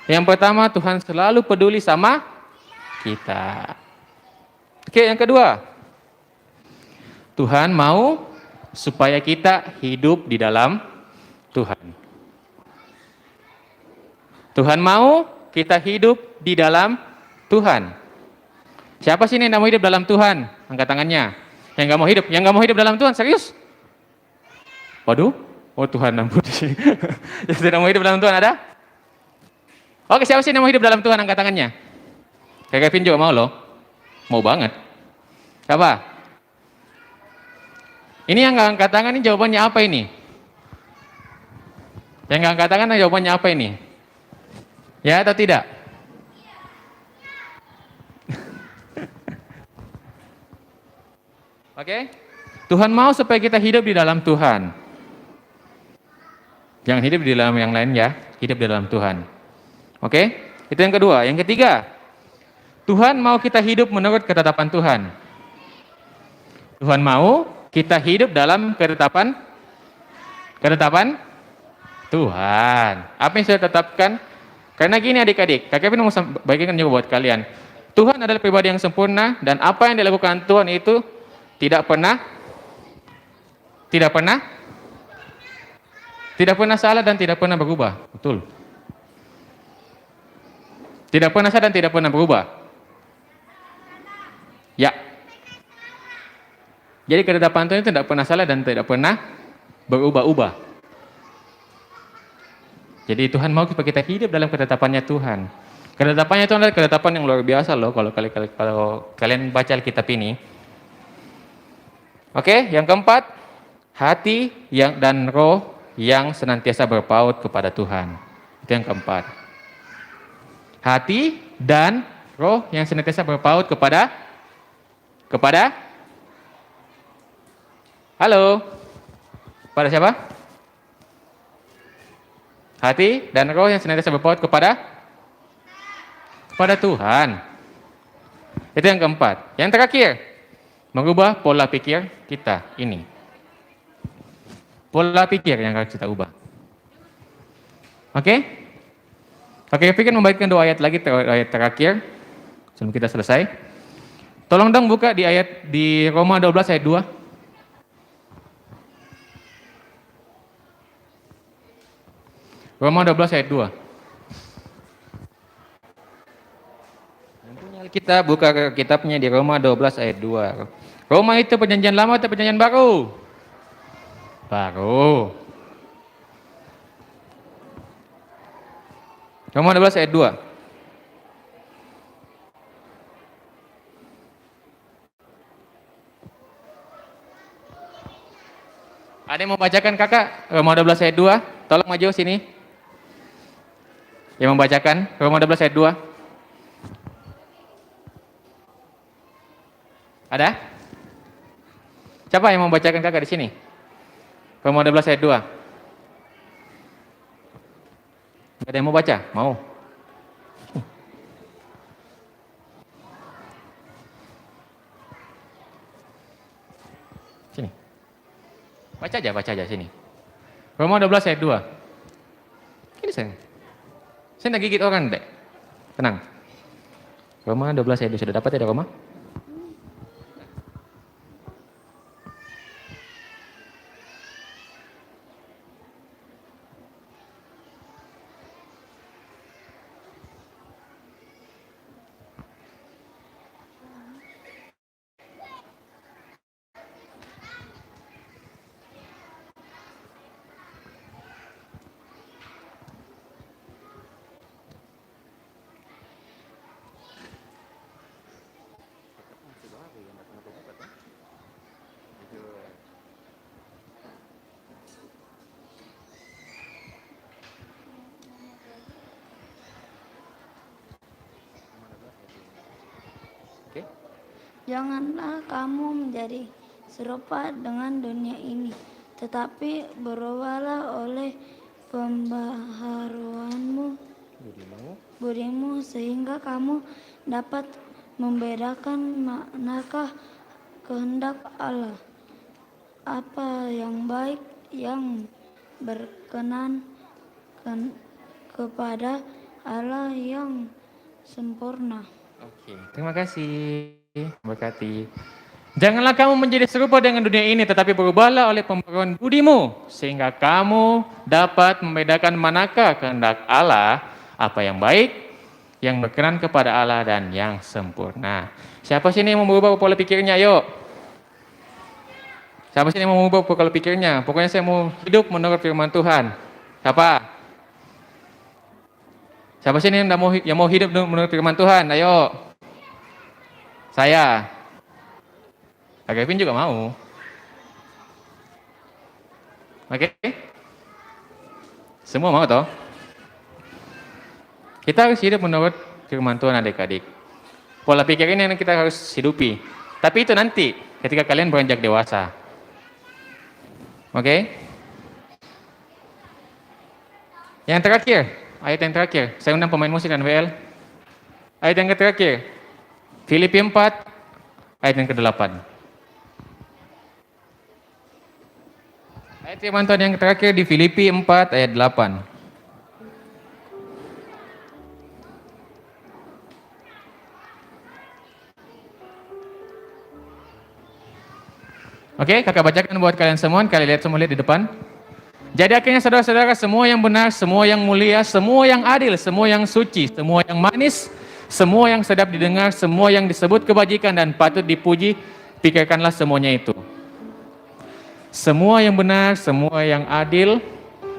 S3: Yang pertama, Tuhan selalu peduli sama kita. Oke, yang kedua. Tuhan mau supaya kita hidup di dalam Tuhan. Tuhan mau kita hidup di dalam Tuhan. Siapa sih ini yang mau hidup dalam Tuhan? Angkat tangannya. Yang nggak mau hidup dalam Tuhan, serius? Waduh, oh Tuhan ampuni. Yang tidak mau hidup dalam Tuhan ada? Oke, siapa sih yang mau hidup dalam Tuhan? Angkat tangannya. Kayak Kevin juga mau loh. Mau banget. Siapa? Ini yang nggak angkat tangan, ini jawabannya apa ini? Yang nggak angkat tangan, jawabannya apa ini? Ya atau tidak? Oke? Tuhan mau supaya kita hidup di dalam Tuhan. Jangan hidup di dalam yang lain ya, hidup di dalam Tuhan. Oke? Itu yang kedua. Yang ketiga, Tuhan mau kita hidup menurut ketetapan Tuhan. Tuhan mau kita hidup dalam ketetapan Tuhan. Apa yang sudah tetapkan? Karena gini adik-adik, Kak Kevin mau bagikan juga buat kalian. Tuhan adalah pribadi yang sempurna dan apa yang dilakukan Tuhan itu tidak pernah salah dan tidak pernah berubah. Betul. Tidak pernah salah dan tidak pernah berubah. Ya. Jadi ketetapan Tuhan itu tidak pernah salah dan tidak pernah berubah-ubah. Jadi Tuhan mau supaya kita hidup dalam ketetapannya Tuhan. Ketetapannya itu adalah ketetapan yang luar biasa loh kalau kalian baca Alkitab ini. Oke, yang keempat, hati dan roh yang senantiasa berpaut kepada Tuhan. Itu yang keempat. Hati dan roh yang senantiasa berpaut kepada halo? Pada siapa? Hati dan roh yang senantiasa berpaut kepada Tuhan. Itu yang keempat. Yang terakhir, mengubah pola pikir kita ini. Pola pikir yang harus kita ubah. Oke? Oke, pikir membagikan 2 ayat lagi, ayat terakhir sebelum kita selesai. Tolong dong buka di Roma 12 ayat 2. Roma 12 ayat 2. Yang punya Alkitab, buka kitabnya di Roma 12 ayat 2. Roma itu perjanjian lama atau perjanjian baru? Baru. Roma 12 ayat 2. Ada yang mau bacakan kakak? Roma 12 ayat 2. Tolong maju sini. Yang membacakan Roma 12 ayat 2. Ada? Siapa yang membacakan kakak di sini? Roma 12 ayat 2. Gak ada yang mau baca? Mau? Sini. Baca aja sini. Roma 12 ayat 2. Ini sayang. Saya nggak gigit orang, Dek. Tenang. Roma 12 ayat 2 sudah dapat ya, Roma?
S4: Janganlah kamu menjadi serupa dengan dunia ini, tetapi berubahlah oleh pembaharuanmu budimu sehingga kamu dapat membedakan manakah kehendak Allah, apa yang baik, yang berkenan kepada Allah yang sempurna.
S3: Oke, terima kasih. Berkati. Janganlah kamu menjadi serupa dengan dunia ini, tetapi berubahlah oleh pembaharuan budimu, sehingga kamu dapat membedakan manakah kehendak Allah, apa yang baik, yang berkenan kepada Allah, dan yang sempurna. Siapa sini yang mau merubah pola pikirnya? Yuk. Siapa sini yang mau mengubah pola pikirnya? Pokoknya saya mau hidup menurut firman Tuhan. Siapa? Siapa sini yang mau hidup menurut firman Tuhan? Ayo. Saya. Kak Kevin juga mau. Oke? Semua mau toh? Kita harus hidup menurut firman Tuhan adik-adik. Pola pikir ini yang kita harus hidupi. Tapi itu nanti ketika kalian beranjak dewasa. Oke? Yang terakhir, ayat yang terakhir. Saya undang pemain musik dan WL. Ayat yang terakhir. Filipi 4, ayat yang ke-8. Ayat firman Tuhan yang terakhir di Filipi 4, ayat 8. Oke, kakak bacakan buat kalian semua. Kalian lihat semua, lihat di depan. Jadi akhirnya saudara-saudara, semua yang benar, semua yang mulia, semua yang adil, semua yang suci, semua yang manis, semua yang sedap didengar, semua yang disebut kebajikan dan patut dipuji, pikirkanlah semuanya itu. Semua yang benar, semua yang adil,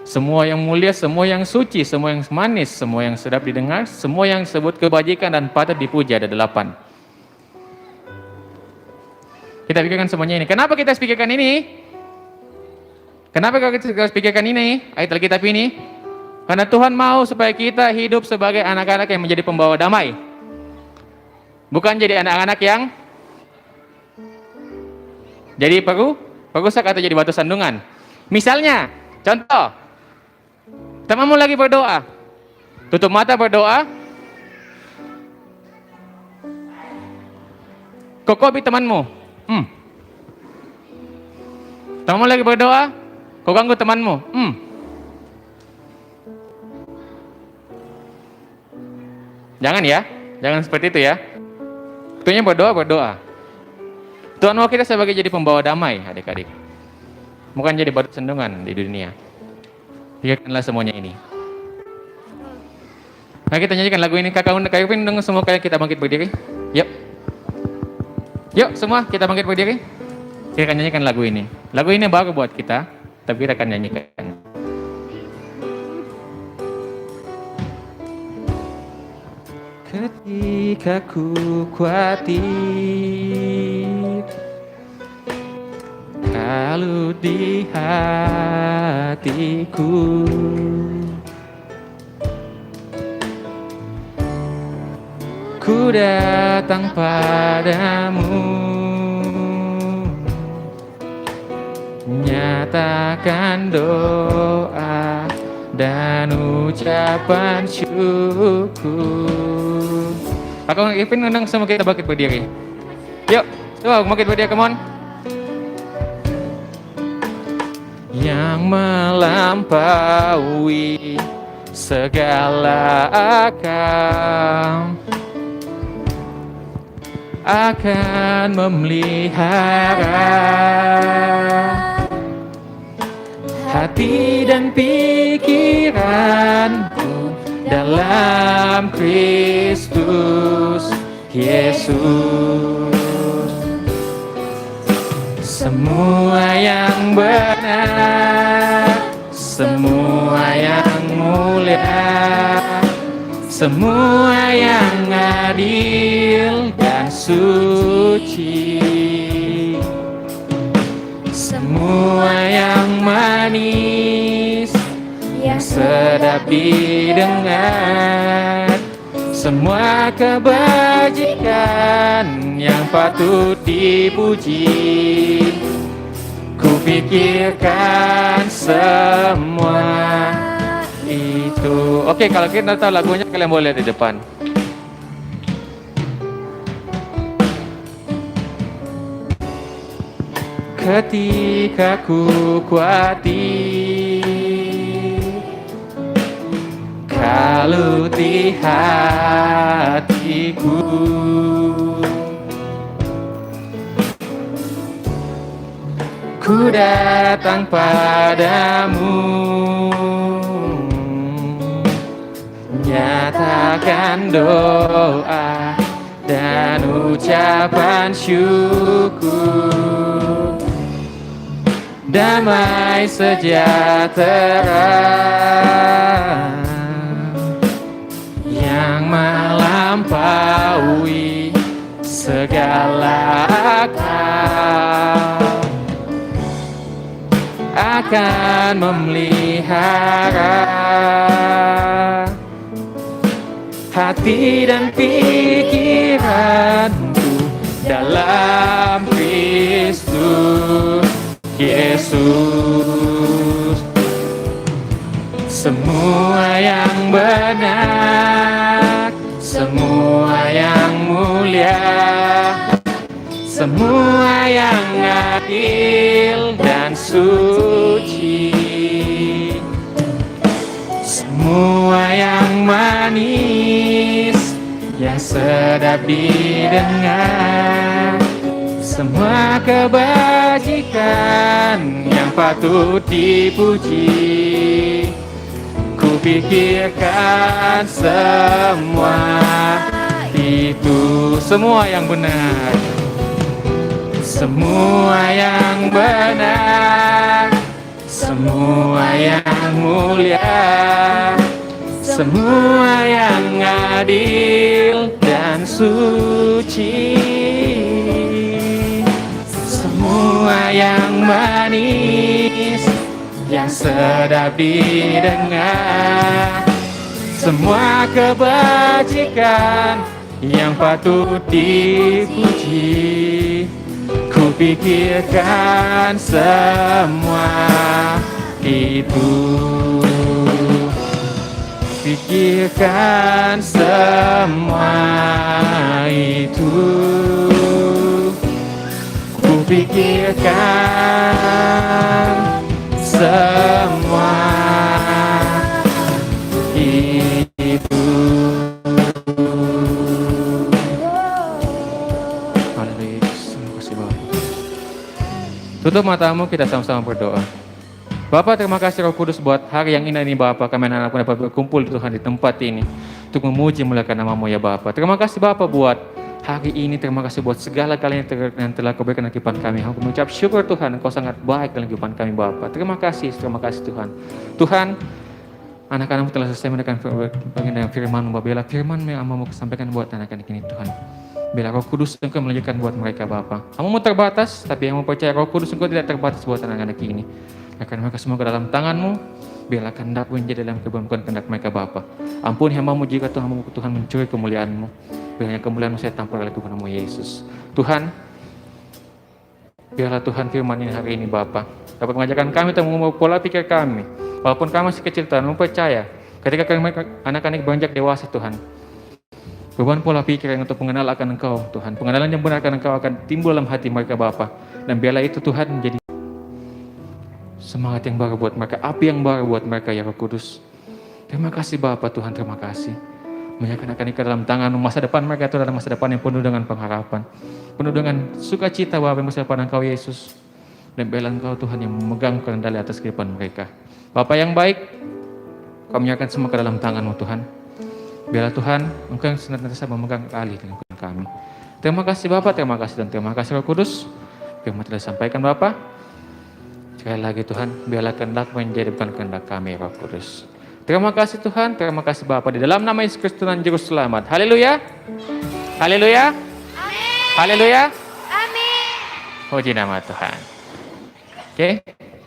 S3: semua yang mulia, semua yang suci, semua yang manis, semua yang sedap didengar, semua yang disebut kebajikan dan patut dipuji, ada 8. Kita pikirkan semuanya ini. Kenapa kita harus pikirkan ini? Kenapa kita harus pikirkan ini? Ayat Alkitab ini. Karena Tuhan mau supaya kita hidup sebagai anak-anak yang menjadi pembawa damai. Bukan jadi anak-anak yang jadi perusak atau jadi batu sandungan. Misalnya, contoh. Temanmu lagi berdoa. Tutup mata berdoa. Kokobi temanmu. Temanmu lagi berdoa, kau ganggu temanmu. Jangan ya, jangan seperti itu ya. Tentunya berdoa. Tuhan mau kita sebagai jadi pembawa damai, adik-adik. Bukan jadi batu sandungan di dunia. Pikirkanlah semuanya ini. Mari kita nyanyikan lagu ini. Kakak Kevin, dengan semua kalian kita bangkit berdiri. Yuk semua kita bangkit berdiri. Kita akan nyanyikan lagu ini. Lagu ini baru buat kita, tapi kita akan nyanyikan. Ketika ku khawatir, kalau di hatiku, ku datang padamu, nyatakan doa dan ucapan syukur. Aku Kevin undang semua kita bangkit berdiri. Yuk, coba bangkit berdiri, come on. Yang melampaui segala akal akan memelihara hati dan pikiranku dalam Kristus Yesus. Semua yang benar, semua yang mulia, semua yang adil dan suci, semua yang manis, yang sedap didengar, semua kebajikan yang patut dipuji, kupikirkan semua itu. Oke, kalau kita tahu lagunya kalian boleh lihat di depan. Ketika ku khawatir, kalau di hatiku, ku datang padamu, nyatakan doa dan ucapan syukur. damai sejahtera yang melampaui segala akal akan memelihara hati dan pikiranku dalam Kristus Yesus. Semua yang benar, semua yang mulia, semua yang adil dan suci, semua yang manis, yang sedap didengar, semua kebajikan yang patut dipuji, kupikirkan semua itu. Semua yang benar, semua yang benar, semua yang mulia, semua yang adil dan suci, semua yang manis, yang sedap didengar, semua kebajikan yang patut dipuji, kupikirkan semua itu. Pikirkan semua itu. Kupikirkan semua itu. Haleluya. Terima kasih Bapak. Tutup matamu, kita sama-sama berdoa. Bapak, terima kasih Roh Kudus buat hari yang indah ini Bapak. Kami anak-anak dapat berkumpul Tuhan di tempat ini untuk memuji muliakan nama-Mu ya Bapak. Terima kasih Bapak buat hari ini. Terima kasih buat segala kali yang telah Kau berikan dalam kehidupan kami. Aku mengucap syukur Tuhan, Engkau sangat baik dalam kehidupan kami Bapak. Terima kasih Tuhan. Tuhan, anak-anak-Mu telah selesai mendengarkan bagian dengan firman-Mu. Bila firman-Mu yang Mu sampaikan buat anak-anak ini Tuhan. Bila Roh Kudus Engkau melanjutkan buat mereka Bapak. Kamu terbatas, tapi yang mempercaya Roh Kudus Engkau tidak terbatas buat anak-anak ini. Akan mereka semua ke dalam tangan-Mu. Biarlah kehendak-Mu menjadi dalam kebenaran kehendak mereka Bapa. Ampuni hamba-Mu jika Tuhan mencuri kemuliaan-Mu. Biarlah kemuliaan-Mu saya tampar oleh Tuhan Yesus. Tuhan, biarlah Tuhan firman ini hari ini Bapa dapat mengajarkan kami untuk mengubah pola pikir kami. Walaupun kami masih kecil Tuhan, mempercaya ketika kami anak-anak beranjak dewasa Tuhan, beban pola pikir yang untuk mengenal akan Engkau Tuhan, pengenalan yang benar akan Engkau akan timbul dalam hati mereka Bapa. Dan biarlah itu Tuhan menjadi semangat yang baru buat mereka, api yang baru buat mereka ya Roh Kudus. Terima kasih Bapa Tuhan, terima kasih. Menyerahkan akan ke dalam tangan masa depan mereka itu adalah masa depan yang penuh dengan pengharapan, penuh dengan sukacita Bapa masa depan Engkau Yesus. Dan biarlah Engkau Tuhan yang memegang kendali atas kehidupan mereka. Bapa yang baik, Kau menyerahkan semua ke dalam tangan-Mu Tuhan. Biarlah Tuhan Engkau yang senantiasa memegang alih dengan kami. Terima kasih Bapa, terima kasih dan terima kasih Roh Kudus. Firman telah disampaikan Bapa. Sekali lagi Tuhan, biarlah kehendak menjadi bukan kehendak kami Roh Kudus. Terima kasih Tuhan, terima kasih Bapa di dalam nama Yesus Kristus Tuhan Juru Selamat. Haleluya. Haleluya.
S1: Amin.
S3: Haleluya.
S1: Amin.
S3: Puji nama Tuhan. Oke,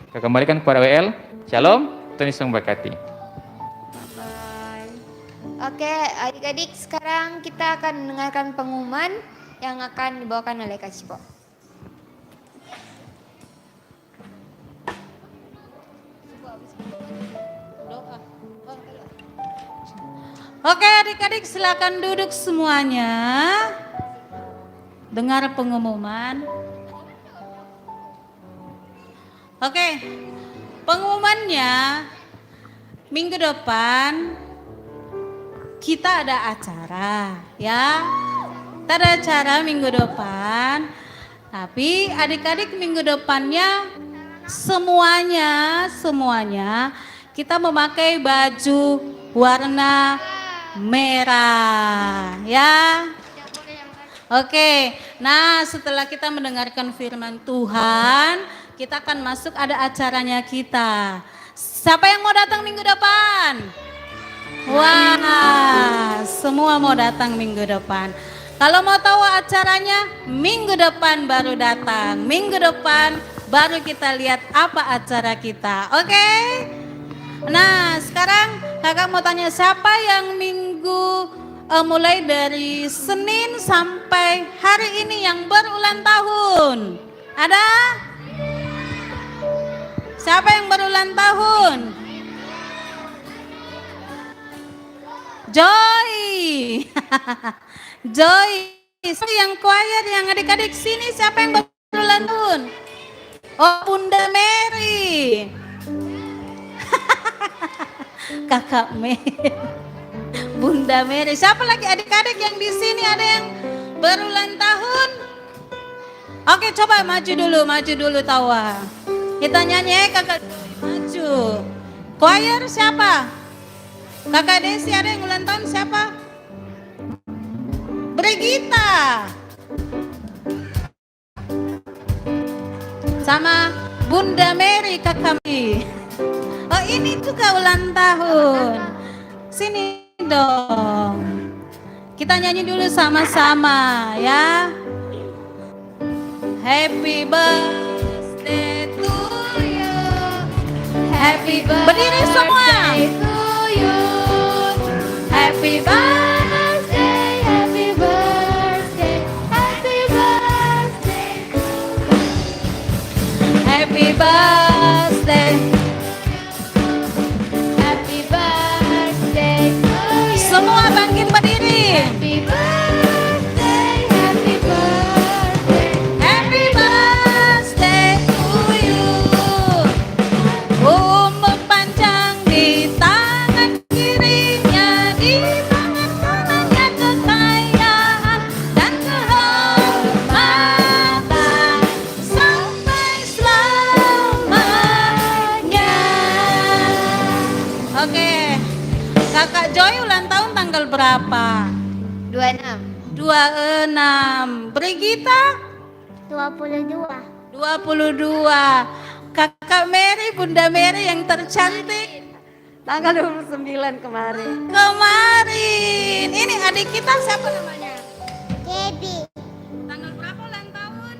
S3: kita kembalikan kepada WL. Shalom, Tuhan Yesus memberkati.
S1: Oke, adik-adik, sekarang kita akan mendengarkan pengumuman yang akan dibawakan oleh Kak Cipo.
S5: Oke adik-adik silakan duduk semuanya. Dengar pengumuman. Oke, pengumumannya minggu depan kita ada acara ya. Kita ada acara minggu depan. Tapi adik-adik minggu depannya semuanya kita memakai baju warna merah ya. Oke, nah setelah kita mendengarkan firman Tuhan, kita akan masuk ada acaranya kita. Siapa yang mau datang minggu depan? Wah, semua mau datang minggu depan. Kalau mau tahu acaranya, minggu depan baru datang. Minggu depan baru kita lihat apa acara kita. Oke? Nah, sekarang kakak mau tanya siapa yang minggu mulai dari Senin sampai hari ini yang berulang tahun? Ada? Siapa yang berulang tahun? Joy. Joy. Yang choir, yang adik-adik sini siapa yang berulang tahun? Oh, Bunda Mary. Kakak Mary. Bunda Mary. Siapa lagi adik-adik yang di sini ada yang berulang tahun? Oke, coba maju dulu Tawa. Kita nyanyi kakak maju. Choir siapa? Kakak Desi ada yang ulang tahun siapa? Brigita. Sama Bunda Mary kakak Mary. Oh, ini juga ulang tahun. Sini dong. Kita nyanyi dulu sama-sama ya. Happy birthday to you. Happy birthday. Berdiri semua.
S2: To you.
S5: Happy birthday.
S2: Happy birthday, happy birthday,
S5: Happy birthday.
S2: happy birthday to you.
S5: Semua bangkit berdiri.
S2: Happy birthday, happy birthday,
S5: Happy birthday to you. Umur panjang di tangan kirinya, di tangan kanannya kekayaan dan kehormatan sampai selamanya. Oke, kakak Joy ulang tahun tanggal berapa?
S1: 26.
S5: 26. Brigita?
S4: 22.
S5: 22. Kakak Mary, Bunda Mary yang tercantik
S4: Tanggal 29 kemarin.
S5: kemarin. Ini adik kita siapa namanya?
S4: Debbie.
S5: Tanggal berapa ulang tahun?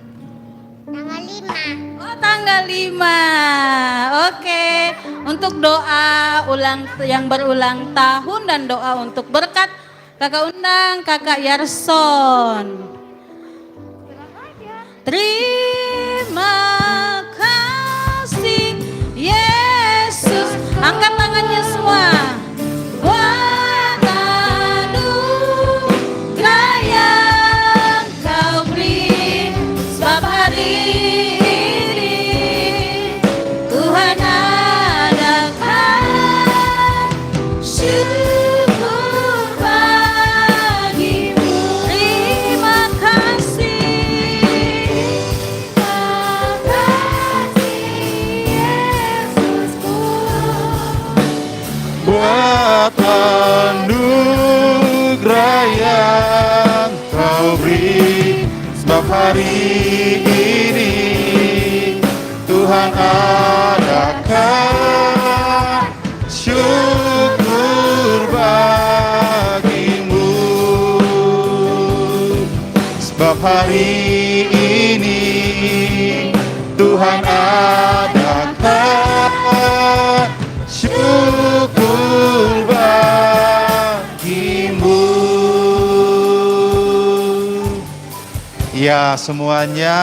S4: Tanggal 5.
S5: Oh, tanggal 5. Oke. Untuk doa yang berulang tahun dan doa untuk berkat, kakak undang kakak Yarson. Terima kasih Yesus. Angkat tangannya semua. Buat anugerah yang kau beri, sebab hari ini Tuhan adakan syukur bagimu. Terima kasih.
S6: Buat anugerah yang kau beri, sebab hari ini Tuhan adakan syukur bagimu. Sebab hari ini Tuhan adakan syukur bagimu. Ya, semuanya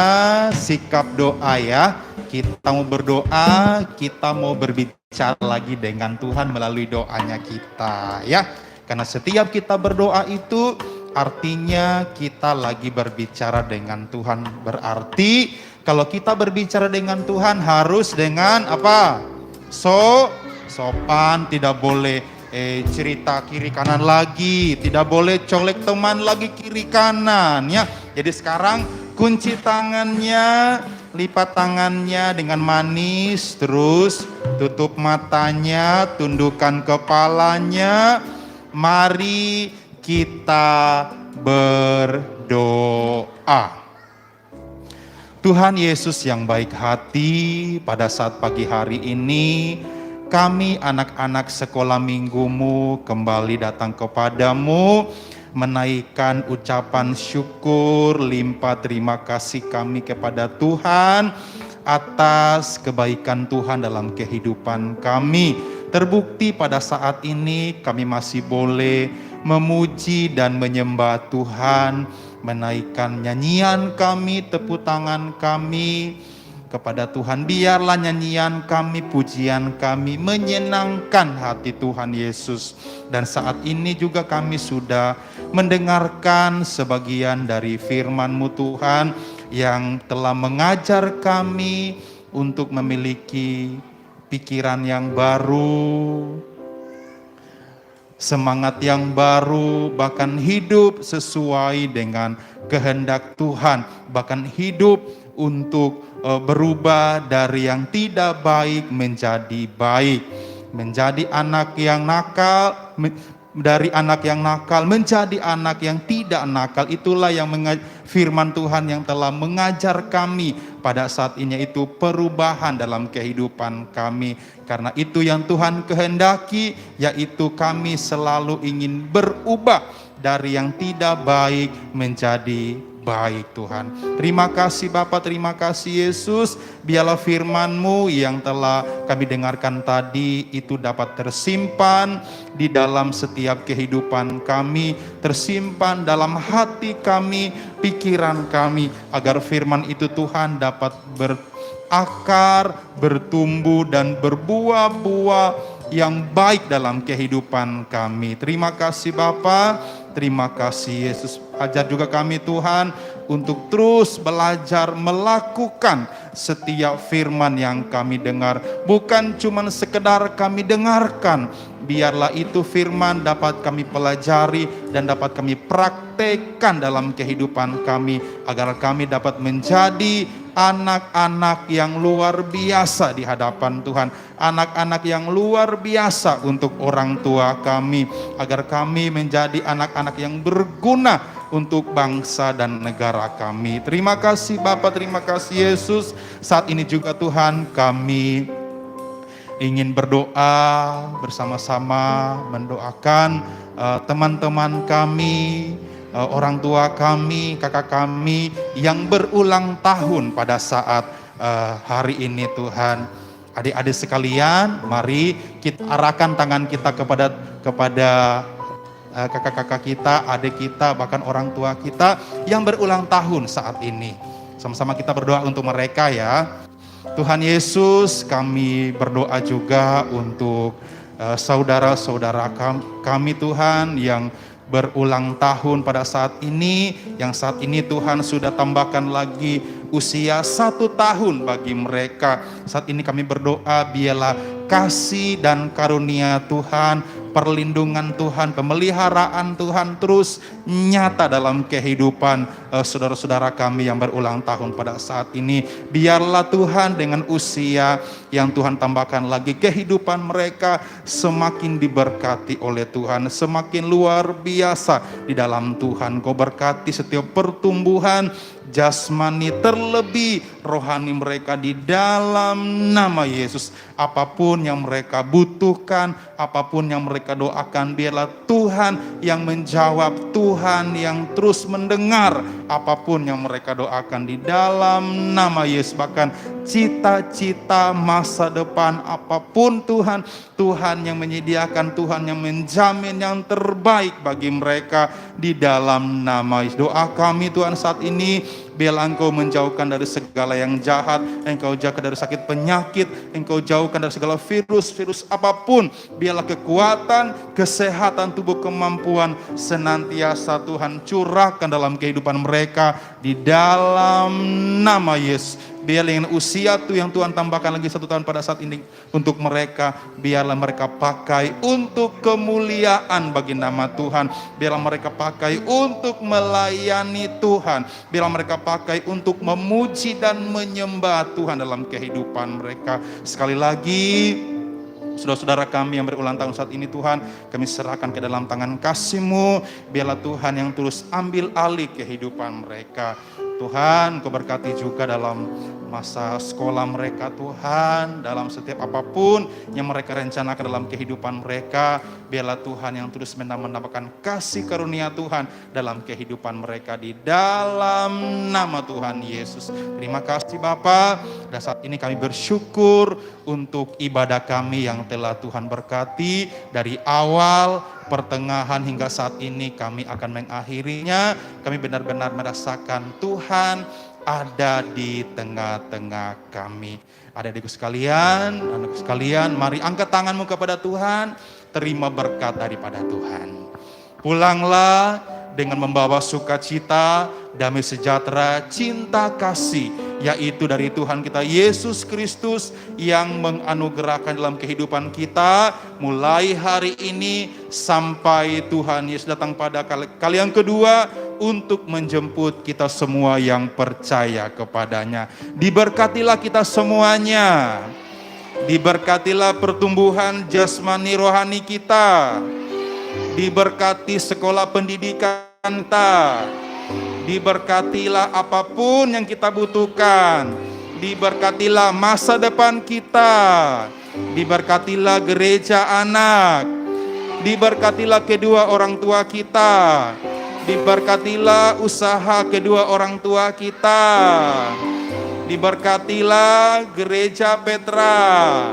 S6: sikap doa ya. Kita mau berdoa, kita mau berbicara lagi dengan Tuhan melalui doanya kita ya. Karena setiap kita berdoa itu artinya kita lagi berbicara dengan Tuhan. Berarti kalau kita berbicara dengan Tuhan harus dengan apa? Sopan, tidak boleh cerita kiri kanan lagi, tidak boleh colek teman lagi kiri kanan ya. Jadi sekarang kunci tangannya, lipat tangannya dengan manis, terus tutup matanya, tundukkan kepalanya. Mari kita berdoa. Tuhan Yesus yang baik hati, pada saat pagi hari ini kami anak-anak sekolah minggumu kembali datang kepadamu, menaikkan ucapan syukur, limpah terima kasih kami kepada Tuhan atas kebaikan Tuhan dalam kehidupan kami. Terbukti pada saat ini kami masih boleh memuji dan menyembah Tuhan, menaikkan nyanyian kami, tepuk tangan kami kepada Tuhan. Biarlah nyanyian kami, pujian kami menyenangkan hati Tuhan Yesus. Dan saat ini juga kami sudah mendengarkan sebagian dari firman-Mu Tuhan yang telah mengajar kami untuk memiliki pikiran yang baru, semangat yang baru, bahkan hidup sesuai dengan kehendak Tuhan, bahkan hidup untuk berubah dari yang tidak baik menjadi baik, menjadi anak yang nakal, dari anak yang nakal menjadi anak yang tidak nakal. Itulah yang firman Tuhan yang telah mengajar kami pada saat ini, itu perubahan dalam kehidupan kami. Karena itu yang Tuhan kehendaki, yaitu kami selalu ingin berubah dari yang tidak baik menjadi baik. Tuhan, terima kasih Bapa, terima kasih Yesus. Biarlah firman-Mu yang telah kami dengarkan tadi itu dapat tersimpan di dalam setiap kehidupan kami, tersimpan dalam hati kami, pikiran kami, agar firman itu Tuhan dapat berakar, bertumbuh dan berbuah-buah yang baik dalam kehidupan kami. Terima kasih Bapa, terima kasih Yesus. Ajar juga kami Tuhan untuk terus belajar melakukan setiap firman yang kami dengar. Bukan cuma sekedar kami dengarkan, biarlah itu firman dapat kami pelajari dan dapat kami praktekkan dalam kehidupan kami, agar kami dapat menjadi anak-anak yang luar biasa di hadapan Tuhan, anak-anak yang luar biasa untuk orang tua kami, agar kami menjadi anak-anak yang berguna untuk bangsa dan negara kami. Terima kasih Bapa, terima kasih Yesus. Saat ini juga Tuhan, kami ingin berdoa bersama-sama, mendoakan teman-teman kami, orang tua kami, kakak kami yang berulang tahun pada saat hari ini Tuhan. Adik-adik sekalian, mari kita arahkan tangan kita kepada kakak-kakak kita, adik kita, bahkan orang tua kita yang berulang tahun saat ini. Sama-sama kita berdoa untuk mereka ya. Tuhan Yesus, kami berdoa juga untuk saudara-saudara kami Tuhan yang berulang tahun pada saat ini, yang saat ini Tuhan sudah tambahkan lagi usia 1 tahun bagi mereka. Saat ini kami berdoa, biarlah kasih dan karunia Tuhan, perlindungan Tuhan, pemeliharaan Tuhan terus nyata dalam kehidupan saudara-saudara kami yang berulang tahun pada saat ini. Biarlah Tuhan dengan usia yang Tuhan tambahkan lagi, kehidupan mereka semakin diberkati oleh Tuhan, semakin luar biasa di dalam Tuhan. Kau berkati setiap pertumbuhan jasmani, terlebih rohani mereka di dalam nama Yesus. Apapun yang mereka butuhkan, apapun yang mereka doakan, biarlah Tuhan yang menjawab, Tuhan yang terus mendengar apapun yang mereka doakan di dalam nama Yesus. Bahkan cita-cita masa depan apapun Tuhan, Tuhan yang menyediakan, Tuhan yang menjamin yang terbaik bagi mereka di dalam nama Yesus. Doa kami Tuhan saat ini, biarlah Engkau menjauhkan dari segala yang jahat, Engkau jauhkan dari sakit penyakit, Engkau jauhkan dari segala virus apapun. Biarlah kekuatan, kesehatan tubuh, kemampuan senantiasa Tuhan curahkan dalam kehidupan mereka di dalam nama Yesus. Biarlah dengan usia itu yang Tuhan tambahkan lagi 1 tahun pada saat ini untuk mereka, biarlah mereka pakai untuk kemuliaan bagi nama Tuhan. Biarlah mereka pakai untuk melayani Tuhan. Biarlah mereka pakai untuk memuji dan menyembah Tuhan dalam kehidupan mereka. Sekali lagi, Saudara-saudara kami yang berulang tahun saat ini Tuhan, kami serahkan ke dalam tangan kasih-Mu. Biarlah Tuhan yang terus ambil alih kehidupan mereka. Tuhan, Kau berkati juga dalam masa sekolah mereka Tuhan, dalam setiap apapun yang mereka rencanakan dalam kehidupan mereka. Biarlah Tuhan yang terus mendapatkan kasih karunia Tuhan dalam kehidupan mereka di dalam nama Tuhan Yesus. Terima kasih Bapa. Dan saat ini kami bersyukur untuk ibadah kami yang telah Tuhan berkati dari awal, pertengahan hingga saat ini kami akan mengakhirinya. Kami benar-benar merasakan Tuhan ada di tengah-tengah kami. Adik-adikku sekalian, anakku sekalian, mari angkat tanganmu kepada Tuhan, terima berkat daripada Tuhan. Pulanglah dengan membawa sukacita, damai sejahtera, cinta kasih, yaitu dari Tuhan kita Yesus Kristus yang menganugerahkan dalam kehidupan kita mulai hari ini sampai Tuhan Yesus datang pada kali yang kedua untuk menjemput kita semua yang percaya kepadanya. Diberkatilah kita semuanya, diberkatilah pertumbuhan jasmani rohani kita, diberkati sekolah pendidikan kita, diberkatilah apapun yang kita butuhkan, diberkatilah masa depan kita, diberkatilah gereja anak, diberkatilah kedua orang tua kita, diberkatilah usaha kedua orang tua kita, diberkatilah gereja Petra,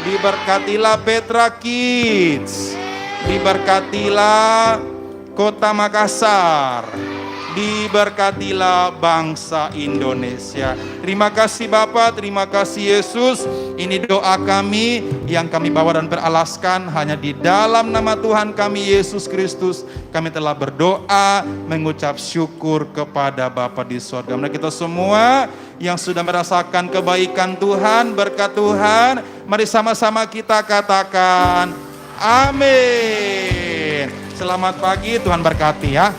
S6: diberkatilah Petra Kids, diberkatilah Kota Makassar, diberkatilah bangsa Indonesia. Terima kasih Bapa, terima kasih Yesus. Ini doa kami yang kami bawa dan beralaskan hanya di dalam nama Tuhan kami Yesus Kristus. Kami telah berdoa mengucap syukur kepada Bapa di surga. Mari kita semua yang sudah merasakan kebaikan Tuhan, berkat Tuhan, mari sama-sama kita katakan amin. Selamat pagi, Tuhan berkati ya.